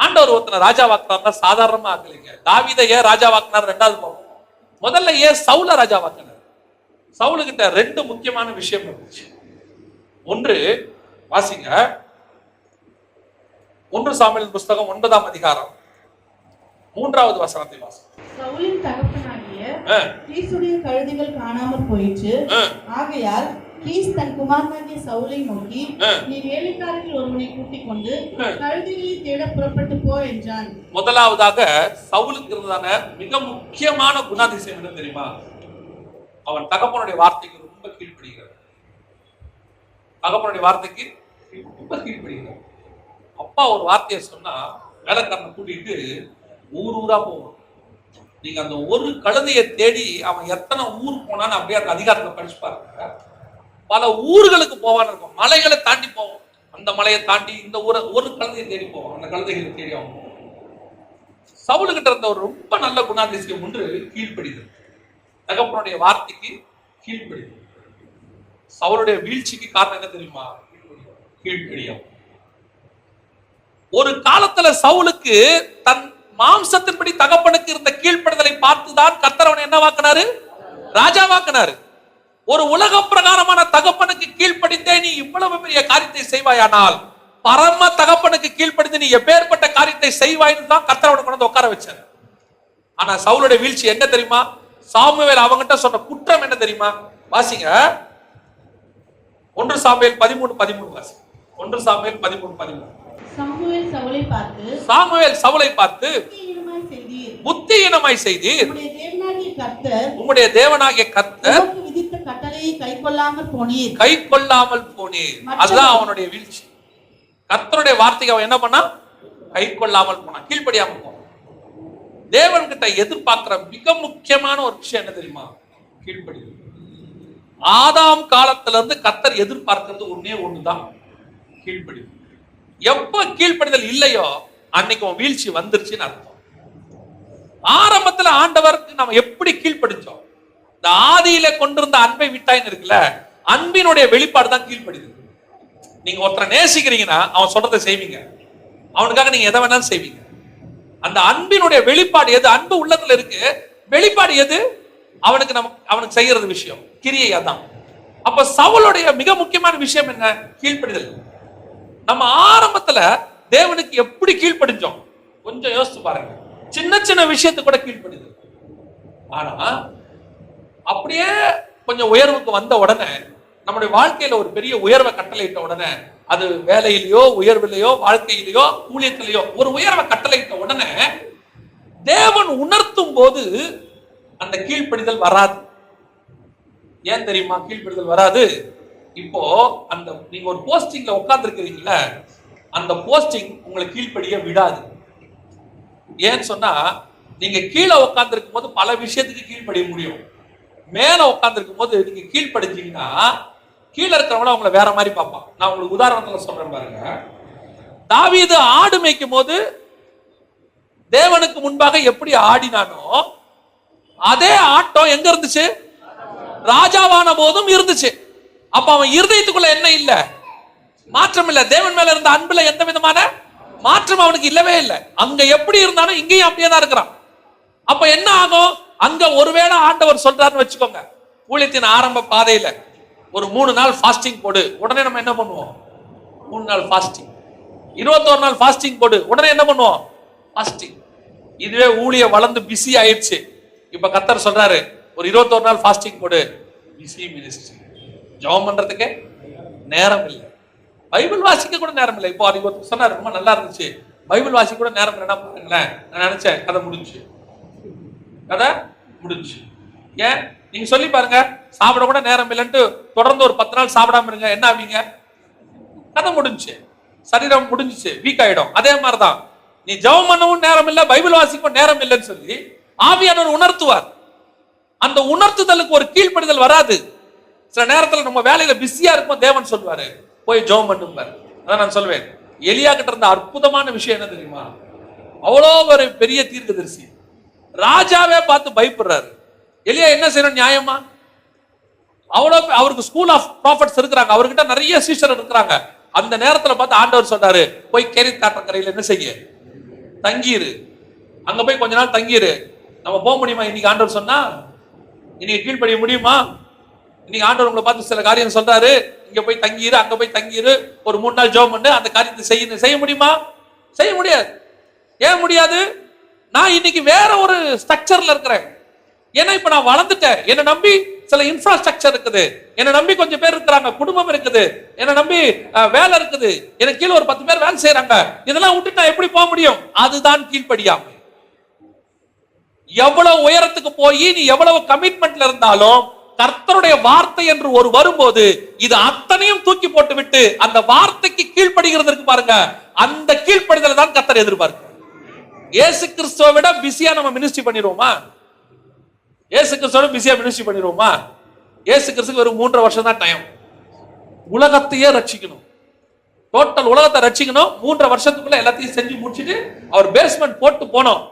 ஆண்டவர் ஒருத்தனை ராஜாவாக்குறாருன்னா சாதாரணமா ஆக்கலைங்க. தாவீதை ஏன் ராஜாவாக்குனார் ரெண்டாவது பார்ப்போம். முதல்ல ஏன் சவுல ராஜாவாக்குனார்? சவுலுகிட்ட ரெண்டு முக்கியமான விஷயம் இருந்துச்சு. ஒன்று வாசிங்க, 1 சாமுவேல் புஸ்தகம் 9ஆம் அதிகாரம் 3வது வசனத்தை வாசிங்க. சவுலின் தகப்பனாகிய கீசுடைய கழுதைகள் காணாமற் போயிற்று. ஆகையால் கீஸ் தன் குமாரனாகிய சவுலை நோக்கி, நீ வேலைக்காரர்கள் ஒருவனை கூட்டிக் கொண்டு கழுதைகளை தேட புறப்பட்டு போ என்றான். முதலாவதாக சவுலுக்கு இருந்ததான மிக முக்கியமான குணாதிசயம் என்ன தெரியுமா? அவன் தகப்பனுடைய வார்த்தைக்கு ரொம்ப கீழ்ப்படுகிறார். தகப்பனுடைய வார்த்தைக்கு ரொம்ப கீழ்ப்படுகிறார். அப்பா ஒரு வார்த்தையை சொன்னா வேலைக்காரனை கூட்டிட்டு ஊரா போவான். நீங்க அந்த ஒரு கழுதையை தேடி அவன் எத்தனை ஊர் போனான்னு அப்படியே அந்த அதிகாரத்தை படிச்சு பாருங்க. பல ஊர்களுக்கு போவான்னு இருக்கும், மலைகளை தாண்டி போவோம். அந்த மலையை தாண்டி இந்த ஊரை ஒரு கழுதையை தேடி போவோம், அந்த கழுதைகளை தேடி அவன் போவோம். சவுலுகிட்ட இருந்த ஒரு ரொம்ப நல்ல குணாதிசயம் ஒன்று கீழ்ப்படிதல். தகப்பனுடைய வார்த்தைக்கு கீழ்ப்படிதல். சவுலுடைய வீழ்ச்சிக்கு காரணம் என்ன தெரியுமா? கீழ்ப்படியம். ஒரு காலத்துல சவுலுக்கு தன் மாம்சத்தின்படி தகப்பனுக்கு இருந்த கீழ்ப்படுதலை பார்த்துதான் கர்த்தர் அவனை என்ன வாக்கினாரு? ராஜாவாக்கினாரு. ஒரு உலக பிரகாரமான தகப்பனுக்கு கீழ்ப்படிந்தே நீ இவ்வளவு பெரிய காரியத்தை செய்வாயானால், பரம தகப்பனுக்கு கீழ்ப்படிந்து நீ எப்பேற்பட்ட காரியத்தை செய்வாய்னு தான் கர்த்தர் அவனை கொண்டு உட்கார வச்சார். ஆனா சவுலுடைய வீழ்ச்சி என்ன தெரியுமா? சாமுவேல் அவங்கிட்ட சொன்ன குற்றம் என்ன தெரியுமா? வாசிங்க, 1 சாமுவேல் 13:13 வாசிங்க. 1 சாமுவேல் 13:13. சாமுவேல் சவுலை பார்த்து புத்தியீனமாய் செய்தீர், உம்முடைய தேவனாகிய கர்த்தர் விதித்த கட்டளையை கைக்கொள்ளாமல் போனீர். அதுதான் அவனுடைய வீழ்ச்சி. கர்த்தருடைய வார்த்தைக்கு அவன் என்ன பண்ணா? கைக்கொள்ளாமல் போனான், கீழ்ப்படியாமல் போனான். தேவன் கிட்ட எதிர்பார்க்கிற மிக முக்கியமான ஒரு விஷயம் என்ன தெரியுமா? கீழ்ப்படிதல். ஆதாம் காலத்துல இருந்து கர்த்தர் எதிர்பார்க்கிறது ஒன்னே ஒண்ணுதான், கீழ்ப்படிதல். எப்ப கீழ்ப்படிதல் இல்லையோ அன்னைக்கு வீழ்ச்சி வந்துருச்சுன்னு அர்த்தம். ஆரம்பத்துல ஆண்டவருக்கு நம்ம எப்படி கீழ்ப்படிச்சோம்? இந்த ஆதியில கொண்டிருந்த அன்பை விட்டாயின்னு இருக்குல்ல, அன்பினுடைய வெளிப்பாடு தான் கீழ்ப்படிதல். நீங்க ஒருத்தரை நேசிக்கிறீங்கன்னா அவன் சொல்றதை செய்வீங்க, அவனுக்காக நீங்க எதை வேணாலும் செய்வீங்க. அந்த அன்பினுடைய வெளிப்பாடு எது? அன்பு உள்ளத்துல இருக்கு, வெளிப்பாடு எது? அவனுக்கு செய்யறது விஷயம், கிரியை. அதான். அப்ப சவுலுடைய மிக முக்கியமான விஷயம் என்ன? கீழ்ப்படிதல். நம்ம ஆரம்பத்துல தேவனுக்கு எப்படி கீழ்ப்படிஞ்சோம் கொஞ்சம் யோசிச்சு பாருங்க. சின்ன சின்ன விஷயத்துக்கு கூட கீழ்ப்படிதல். ஆனா அப்படியே கொஞ்சம் உயர்வுக்கு வந்த உடனே, நம்முடைய வாழ்க்கையில ஒரு பெரிய உயர்வை கட்டளையிட்ட உடனே, அது வேலையிலையோ உயர்விலையோ வாழ்க்கையிலையோ ஊழியத்திலையோ ஒரு உயர்வை கட்டளையிட்ட உடனே தேவன் உணர்த்தும் போது அந்த கீழ்ப்படிதல் வராது. ஏன் தெரியுமா கீழ்ப்படிதல் வராது? இப்போ அந்த நீங்க ஒரு போஸ்டிங்ல உட்கார்ந்து இருக்கிறீங்கல்ல, அந்த போஸ்டிங் உங்களை கீழ்ப்படிய விடாது. ஏன்னு சொன்னா, நீங்க கீழே உட்கார்ந்து இருக்கும் போது பல விஷயத்துக்கு கீழ்ப்படிய முடியும். மேல உட்கார்ந்து இருக்கும் போது நீங்க கீழ்ப்படிச்சீங்கன்னா கீழே இருக்கிறவங்கள உங்களை வேற மாதிரி பார்ப்பான். நான் உங்களுக்கு உதாரணத்துல சொல்றேன் பாருங்க. தாவீது ஆடு மேய்க்கும் போது தேவனுக்கு முன்பாக எப்படி ஆடினானோ அதே ஆட்டம் எங்க இருந்துச்சு? ராஜாவான போதும் இருந்துச்சு. அப்ப அவன் இருதயத்துக்குள்ள என்ன இல்ல? மாற்றம் இல்ல. தேவன் மேல இருந்த அன்புல எந்த விதமான மாற்றம் அவனுக்கு இல்லவே இல்லை. அங்க எப்படி இருந்தாலும் இங்கேயும் அப்படியே தான் இருக்கிறான். அப்ப என்ன ஆகும்? அங்க ஒருவேளை ஆண்டவர் சொல்றாருன்னு வச்சுக்கோங்க, ஊழியத்தின் ஆரம்ப பாதையில ஒரு 3 நாள் ஃபாஸ்டிங் போடு, உடனே நம்ம என்ன பண்ணுவோம்? 3 நாள் ஃபாஸ்டிங். 21 நாள் ஃபாஸ்டிங் போடு, உடனே என்ன பண்ணுவோம்? ஃபாஸ்டிங். இதுவே ஊழிய வளர்ந்து பிஸி ஆயிடுச்சு. இப்ப கர்த்தர் சொல்றாரு, ஒரு 21 நாள் ஃபாஸ்டிங் போடு. பிஸி மினிஸ்ட்ரி, ஜெபம் பண்றதுக்கே நேரம் இல்லை, பைபிள் வாசிக்க கூட நேரம் இல்லை. இப்போ அது சொன்னாரு, ரொம்ப நல்லா இருந்துச்சு, பைபிள் வாசிக்க கூட நேரம் இல்லைன்னா பாருங்களேன். நான் நினைச்சேன் கதை முடிஞ்சு, கதை முடிஞ்சு. ஏன் நீங்க சொல்லி பாருங்க, சாப்பிட கூட நேரம் இல்லைன்ட்டு தொடர்ந்து ஒரு 10 நாள் சாப்பிடாம இருங்க, என்ன ஆவீங்க? கதை முடிஞ்சு, சரீரம் முடிஞ்சிச்சு, வீக் ஆயிடும். அதே மாதிரிதான் நீ ஜெபம் பண்ணவும் நேரம் இல்லை, பைபிள் வாசிக்கவும் நேரம் இல்லைன்னு சொல்லி ஆவியானவர் உணர்த்துவார். அந்த உணர்த்துதலுக்கு ஒரு கீழ்ப்படிதல் வராது. சில நேரத்துல நம்ம வேலையில பிஸியா இருக்கும், தேவன் சொல்வாரு போய் ஜெபம் பண்ணுவார். அதான் நான் சொல்வேன், எலியா கிட்ட இருந்த அற்புதமான விஷயம் என்ன தெரியுமா? அவ்வளோ ஒரு பெரிய தீர்க்கதரிசி, ராஜாவே பார்த்து பயப்படுறாரு. எலியா என்ன செய்யணும்? நியாயமா? அவ்வளோ அவருக்கு ஸ்கூல் ஆஃப் ப்ராஃபட்ஸ் இருக்கிறாங்க, அவர்கிட்ட நிறைய சீஷர் இருக்கிறாங்க. அந்த நேரத்துல பார்த்து ஆண்டவர் சொன்னாரு, போய் கெரித் ஆற்றங்கரையில என்ன செய்ய? தங்கிரு. அங்க போய் கொஞ்ச நாள் தங்கிரு. நம்ம போக முடியுமா இன்னைக்கு? ஆண்டவர் சொன்னா இன்னைக்கு கீழ்ப்படிய முடியுமா? இன்னைக்கு ஆண்டவர் உங்களை பார்த்து சில காரியம் சொல்றாரு, இங்க போய் தங்கிரு, அங்க போய் தங்கிரு, ஒரு 3 நாள் ஜெபம் பண்ணு, அந்த காரியத்தை செய்ய முடியுமா? செய்ய முடியாது. ஏன் முடியாது? நான் இன்னைக்கு வேற ஒரு ஸ்ட்ரக்சர்ல இருக்கிறேன். ஏன்னா இப்ப நான் வளர்ந்துட்டேன், என்னை நம்பி சில இன்ஃப்ராஸ்ட்ரக்சர் இருக்குது, என்னை நம்பி கொஞ்சம் பேர் இருக்கிறாங்க, குடும்பம் இருக்குது, என்னை நம்பி வேலை இருக்குது, எனக்கு கீழே ஒரு 10 பேர் வேலை செய்யறாங்க. இதெல்லாம் விட்டுட்டு நான் எப்படி போக முடியும்? அதுதான் கீழ்ப்படியாமை. எவ்வளவு உயரத்துக்கு போய் நீ எவ்வளவு கமிட்மெண்ட்ல இருந்தாலும் கர்த்தருடைய வார்த்தை என்று ஒரு வரும்போது இது அத்தனையும் தூக்கி போட்டு விட்டு அந்த வார்த்தைக்கு கீழ்ப்படுகிறதற்கு பாருங்க, அந்த கீழ்ப்படிதலை தான் கர்த்தர் எதிர்பார்க்கிறார். இயேசு கிறிஸ்துவை விட பிஸியா நம்ம மினிஸ்ட்ரி பண்ணிடுவோமா? இயேசு கிறிஸ்துவோட பிஸியா மினிஸ்ட்ரி பண்ணிடுவோமா? இயேசு கிறிஸ்துக்கு ஒரு 3.5 வருஷம் தான் டைம். உலகத்தையே ரட்சிக்கணும், டோட்டல் உலகத்தை ரட்சிக்கணும். 3.5 வருஷத்துக்குள்ள எல்லாத்தையும் செஞ்சு முடிச்சுட்டு அவர் பேஸ்மெண்ட் போட்டு போனோம்.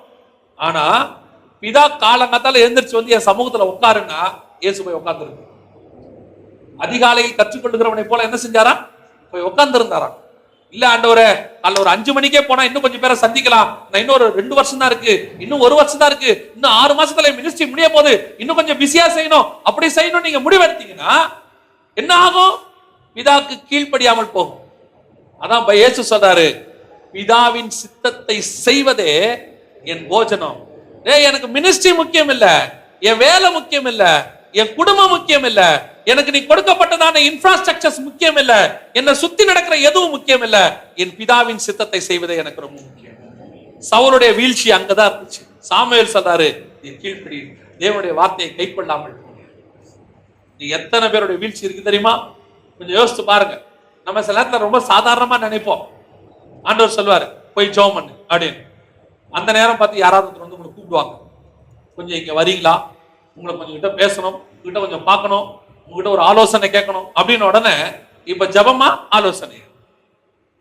ஆனா பிதா காலங்காத்தால எழுந்திரிச்சு வந்து என் சமூகத்துல உட்காருன்னா இயேசு போய் உட்கார்ந்து அதிகாலையில் கற்றுக்கொள்ளுகிறவனை போல என்ன செஞ்சாரா? போய் உட்கார்ந்து இருந்தாராம். இல்ல ஆண்டவரே, அல்ல ஒரு 5 மணிக்கே போனா இன்னும் கொஞ்சம் பேரை சந்திக்கலாம், நான் இன்னும் ஒரு 2 வருஷம் தான் இருக்கு, இன்னும் 1 வருஷம் தான் இருக்கு, இன்னும் 6 மாசத்துல மினிஸ்ட்ரி முடிய போது, இன்னும் கொஞ்சம் பிஸியா செய்யணும், அப்படி செய்யணும் நீங்க முடிவெடுத்தீங்கன்னா என்ன ஆகும்? பிதாவுக்கு கீழ்ப்படியாமல் போகும். அதான் இயேசு சொல்றாரு, பிதாவின் சித்தத்தை செய்வதே என் போஜனம். எனக்கு மினிஸ்ட்ரி முக்கியம் இல்ல, என் வேலை முக்கியம் இல்ல, என் குடும்பம் முக்கியம் இல்ல, எனக்கு நீ கொடுக்கப்பட்டதான இன்ஃப்ராஸ்ட்ரக்சர்ஸ் முக்கியம் இல்ல, என்னை சுத்தி நடக்கிற எதுவும் முக்கியம் இல்ல, என் பிதாவின் சித்தத்தை செய்வதே எனக்கு ரொம்ப முக்கியம். சவுலுடைய வீழ்ச்சி அங்கதான் இருந்துச்சு. சாமுவேல் சொல்றாரு, நீ கீழ்ப்படி, தேவனுடைய வார்த்தையை கைக்கொள்ளாமல் நீ எத்தனை பேருடைய வீழ்ச்சி இருக்கு தெரியுமா? கொஞ்சம் யோசித்து பாருங்க. நம்ம சில நேரத்துல ரொம்ப சாதாரணமா நினைப்போம். ஆண்டவர் சொல்வாரு போய் ஜெபம் பண்ணு அப்படின்னு. அந்த நேரம் பார்த்து யாராவது வந்து உங்களை கூப்பிடுவாங்க, கொஞ்சம் இங்க வரீங்களா, உங்களை கொஞ்சம் கிட்ட பேசணும், உங்ககிட்ட கொஞ்சம் பார்க்கணும், உங்ககிட்ட ஒரு ஆலோசனை கேட்கணும் அப்படின்னு. உடனே இப்ப ஜெபமா ஆலோசனை?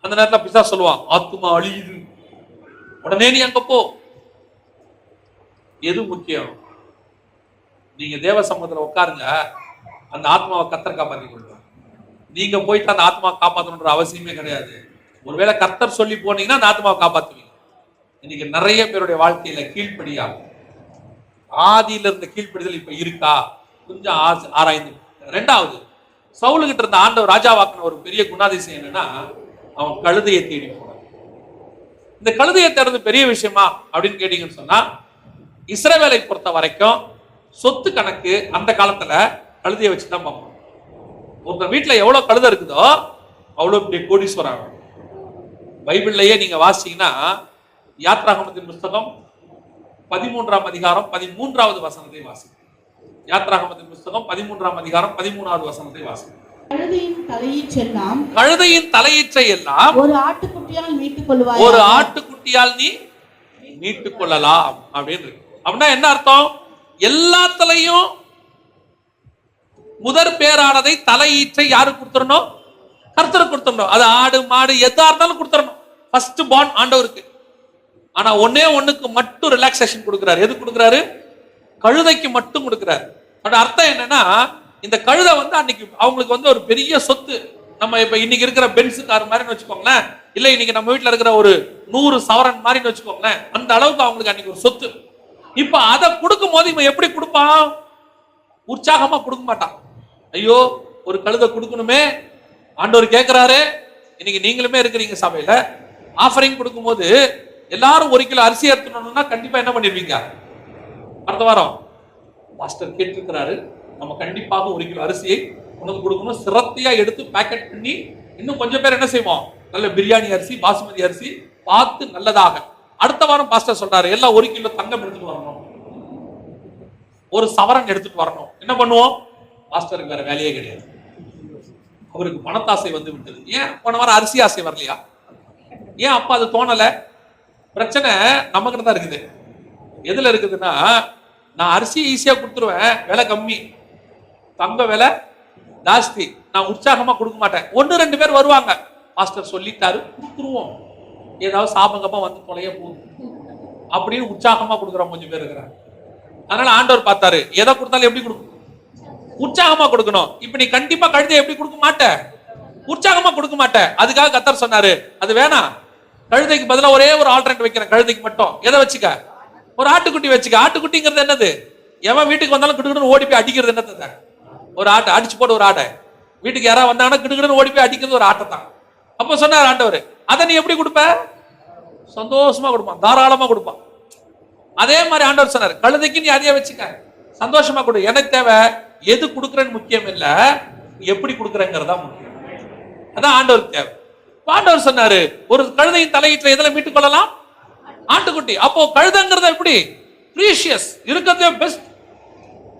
அந்த நேரத்துல பிசா சொல்லுவான், ஆத்துமா அழியுது, உடனே நீ அங்க போ. எது முக்கியம்? நீங்க தேவ சமூகத்துல உட்காருங்க, அந்த ஆத்மாவை கர்த்தர் காப்பாற்றி கொள்வார். நீங்க போயிட்டு அந்த ஆத்மாவை காப்பாற்றணுன்ற அவசியமே கிடையாது. ஒருவேளை கர்த்தர் சொல்லி போனீங்கன்னா அந்த ஆத்மாவை காப்பாற்றுவீங்க. இன்னைக்கு நிறைய பேருடைய வாழ்க்கையில கீழ்ப்படியா, ஆதியில இருந்த கீழ்ப்படிதல் இப்ப இருக்கா? கொஞ்சம் ஆராய்ந்து. 2வது, சவுலுகிட்ட இருந்த ஆண்டவர் ராஜாவாக்குன ஒரு பெரிய குணாதிசயம் என்னன்னா, அவன் கழுதையை தேடி போனான். இந்த கழுதையை தேடுறது பெரிய விஷயமா அப்படின்னு கேட்டீங்கன்னு சொன்னா, இஸ்ரவேலை பொறுத்த வரைக்கும் சொத்து கணக்கு அந்த காலத்துல கழுதையை வச்சுதான் பார்ப்போம். ஒருத்தர் வீட்டுல எவ்வளவு கழுதை இருக்குதோ அவ்வளவு பெரிய கோடீஸ்வரன். பைபிள்லயே நீங்க வாசிச்சீங்கன்னா, யாத்ராகமத்தின் புஸ்தகம் 13ஆம் அதிகாரம் 13வது வசனத்தை வாசி. யாத்ராகமத்தின் புஸ்தகம் 13ஆம் அதிகாரம் 13வது வசனத்தை வாசி. கழுதையின் தலையீற்றெல்லாம், கழுதையின் தலையீற்றை எல்லாம் ஒரு ஆட்டுக்குட்டியால் மீட்டுக் கொள்வாய், ஒரு ஆட்டுக்குட்டியால் நீ மீட்டுக் கொள்ளலாம் அப்படின்னு இருக்கு. அப்படின்னா என்ன அர்த்தம்? எல்லாத்துலயும் முதற் பேரானதை தலையீற்றை யாருக்கு கொடுத்துடணும்? கர்த்தருக்கு கொடுத்துடணும். அது ஆடு மாடு எதா இருந்தாலும் கொடுத்துடணும். ஃபர்ஸ்ட் பார்ன் ஆண்டவருக்கு. ஆனா ஒண்ணுக்கு மட்டும் ரிலாக்ஸேஷன் கொடுக்கிறாரு. எது கொடுக்கிறாரு? கழுதைக்கு மட்டும் கொடுக்கிறாரு. அதோட அர்த்தம் என்னன்னா, இந்த கழுதை வந்து அன்னைக்கு அவங்களுக்கு வந்து ஒரு பெரிய சொத்து. நம்ம இப்ப இன்னைக்கு இருக்கிற பென்ஸ் கார் மாதிரி வச்சுக்கோங்களேன், இல்ல இன்னைக்கு நம்ம வீட்டுல இருக்கிற ஒரு 100 சவரன் மாதிரி வச்சுக்கோங்களேன், அந்த அளவுக்கு அவங்களுக்கு அன்னைக்கு ஒரு சொத்து. இப்ப அதை கொடுக்கும் போது இவன் எப்படி கொடுப்பான்? உற்சாகமா கொடுக்க மாட்டான். ஐயோ ஒரு கழுதை கொடுக்கணுமே, ஆண்டவர் கேட்கிறாரு. இன்னைக்கு நீங்களுமே இருக்கிறீங்க சபையில, ஆஃபரிங் கொடுக்கும் போது எல்லாரும் 1 கிலோ அரிசி எடுத்துனோம்னா கண்டிப்பா என்ன பண்ணிருவீங்க? அடுத்த வாரம் மாஸ்டர் கேட்டிருக்கிறாரு, நம்ம கண்டிப்பாக 1 கிலோ அரிசியை உனக்கு கொடுக்கணும், சிரத்தையா எடுத்து பேக்கெட் பண்ணி. இன்னும் கொஞ்சம் பேர் என்ன செய்வோம், நல்ல பிரியாணி அரிசி, பாசுமதி அரிசி பார்த்து நல்லதாக. அடுத்த வாரம் பாஸ்டர் சொல்றாரு எல்லாம் 1 கிலோ தங்கம் எடுத்துட்டு வரணும், 1 சவரன் எடுத்துட்டு வரணும். என்ன பண்ணுவோம்? பாஸ்டருக்கு வேற வேலையே கிடையாது, அவருக்கு பணத்தாசை வந்து விட்டது. ஏன் போன வாரம் அரிசி ஆசை வரலையா? ஏன் அப்ப அது தோணல? பிரச்சனை நம்ம கிட்ட தான் இருக்குது. எதுல இருக்குதுன்னா, நான் அரிசி ஈஸியா கொடுத்துருவேன், விலை கம்மி, தங்க விலை ஜாஸ்தி, நான் உற்சாகமா கொடுக்க மாட்டேன். 1-2 பேர் வருவாங்க, மாஸ்டர் சொல்லிட்டாரு கொடுத்துருவோம், ஏதாவது சாபங்கப்பா வந்து தொலைய போகுது அப்படின்னு உற்சாகமா கொடுக்குறவங்க கொஞ்சம் பேர் இருக்கிறாங்க. அதனால ஆண்டவர் பார்த்தாரு, எதை கொடுத்தாலும் எப்படி கொடுக்கணும்? உற்சாகமா கொடுக்கணும். இப்ப நீ கண்டிப்பா கழுதை எப்படி கொடுக்க மாட்ட? உற்சாகமா கொடுக்க மாட்ட. அதுக்காக கர்த்தர் சொன்னாரு அது வேணாம், கழுதைக்கு பதிலா ஒரே ஒரு ஆல்டர்னேட் வைக்கிறேன், கழுதைக்கு மட்டும். எதை வச்சுக்க? ஒரு ஆட்டுக்குட்டி வச்சுக்க. ஆட்டுக்குட்டிங்கிறது என்னது? எவன் வீட்டுக்கு வந்தாலும் கிடுகிடுன்னு ஓடி போய் அடிக்கிறது என்னது? ஒரு ஆட்டை அடிச்சு போட்டு ஒரு ஆட்டை. வீட்டுக்கு யாராவது வந்தாங்கன்னா கிடுகிடுன்னு ஓடி போய் அடிக்கிறது ஒரு ஆட்டை தான். அப்ப சொன்னார் ஆண்டவர், அதை நீ எப்படி கொடுப்ப? சந்தோஷமா கொடுப்பான், தாராளமா கொடுப்பான். அதே மாதிரி ஆண்டவர் சொன்னார், கழுதைக்கு நீ அதையே வச்சுக்க, சந்தோஷமா கொடு. எனக்கு தேவை எது கொடுக்குறேன்னு முக்கியம் இல்ல, எப்படி கொடுக்குறேங்கிறதா முக்கியம். அதான் ஆண்டவருக்கு தேவை. ஆண்டவர் சொன்னாரு, ஒரு கழுதையின் தலையீட்டுல எதுல மீட்டுக் கொள்ளலாம்? ஆட்டுக்குட்டி. அப்போ கழுதைங்கிறது எப்படி? பிரீஷியஸ், இருக்கிறதே பெஸ்ட்.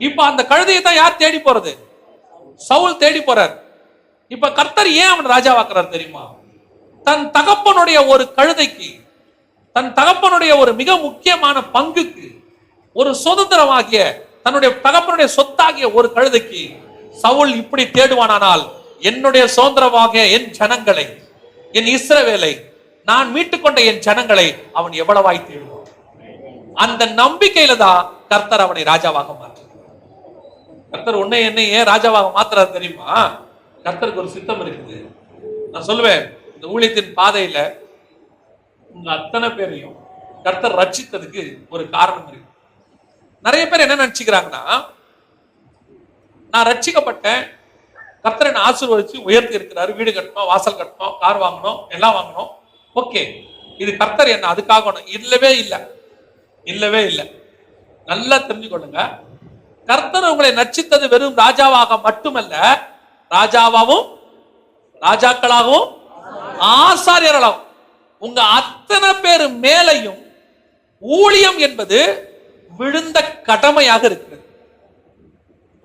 இப்ப அந்த கழுதையை தான் யார் தேடி போறது? சவுல் தேடி போறார். இப்ப கர்த்தர் ஏன் அவன் ராஜாவாக்குறார் தெரியுமா? தன் தகப்பனுடைய ஒரு கழுதைக்கு, தன் தகப்பனுடைய ஒரு மிக முக்கியமான பங்குக்கு, ஒரு சுதந்திரமாகிய தன்னுடைய தகப்பனுடைய சொத்தாகிய ஒரு கழுதைக்கு சவுல் இப்படி தேடுவானால், என்னுடைய சுதந்திரமாகிய என் ஜனங்களை, என் இஸ்ரவேலை, நான் மீட்டுக்கொண்ட என் ஜனங்களை அவன் எவ்வளவாய் தேடுவான். அந்த நம்பிக்கையில தான் கர்த்தர் அவனை ராஜாவாக மாற்ற. கர்த்தர் உன்னை என்னை ஏன் ராஜாவாக மாத்துறாரு தெரியுமா? கர்த்தருக்கு ஒரு சித்தம் இருக்குது. நான் சொல்லுவேன், இந்த ஊழியத்தின் பாதையில உங்க அத்தனை பேரையும் கர்த்தர் ரட்சித்ததுக்கு ஒரு காரணம் இருக்கு. நிறைய பேர் என்ன நினைச்சுக்கிறாங்கன்னா, நான் ரட்சிக்கப்பட்டேன், கர்த்தர் என்ன ஆசீர்வதிச்சு உயர்த்தி இருக்கிறாரு, வீடு கட்டணும், வாசல் கட்டணும், கார் வாங்கணும், எல்லாம் வாங்கணும், ஓகே இது கர்த்தர் என்ன அதுக்காக. இல்லவே இல்லை, இல்லவே இல்லை. நல்லா தெரிஞ்சுக்கொள்ளுங்க, கர்த்தர் உங்களை ரட்சித்தது வெறும் ராஜாவாக மட்டுமல்ல, ராஜாவாகவும் ராஜாக்களாகவும் ஆசாரியர்களாகவும் உங்க அத்தனை பேர் மேலையும் ஊழியம் என்பது விழுந்த கடமையாக இருக்கிறது.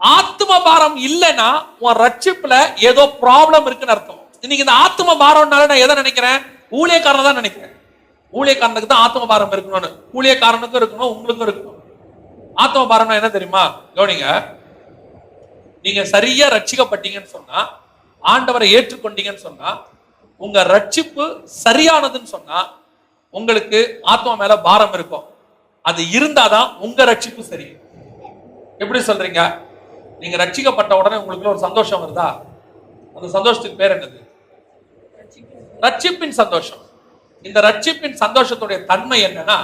ஆத்ம பாரம் இல்லைன்னா உன் ரட்சிப்புல ஏதோ ப்ராப்ளம் இருக்குன்னு அர்த்தம். இன்னைக்கு இந்த ஆத்ம பாரம்னால நான் எதை நினைக்கிறேன்? ஊழியக்காரன் தான் நினைக்கிறேன். ஊழியக்காரனுக்கு தான் ஆத்ம பாரம் இருக்கணும்னு. ஊழியக்காரனுக்கும் இருக்கணும், உங்களுக்கும் இருக்கணும். ஆத்ம பாரம்னா என்ன தெரியுமா? கவனிங்க, நீங்க சரியா ரட்சிக்கப்பட்டீங்கன்னு சொன்னா, ஆண்டவரை ஏற்றுக்கொண்டீங்கன்னு சொன்னா, உங்க ரட்சிப்பு சரியானதுன்னு சொன்னா, உங்களுக்கு ஆத்மா மேல பாரம் இருக்கும். அது இருந்தாதான் உங்க ரட்சிப்பு சரி. எப்படி சொல்றீங்க? நீங்க ரட்சிக்கப்பட்ட உடனே உங்களுக்கு ஒரு சந்தோஷம் வருதா? அந்த சந்தோஷத்துக்கு பேர் என்னது? ரட்சிப்பின் சந்தோஷம். இந்த ரட்சிப்பின் சந்தோஷத்துடைய தன்மை என்னன்னா,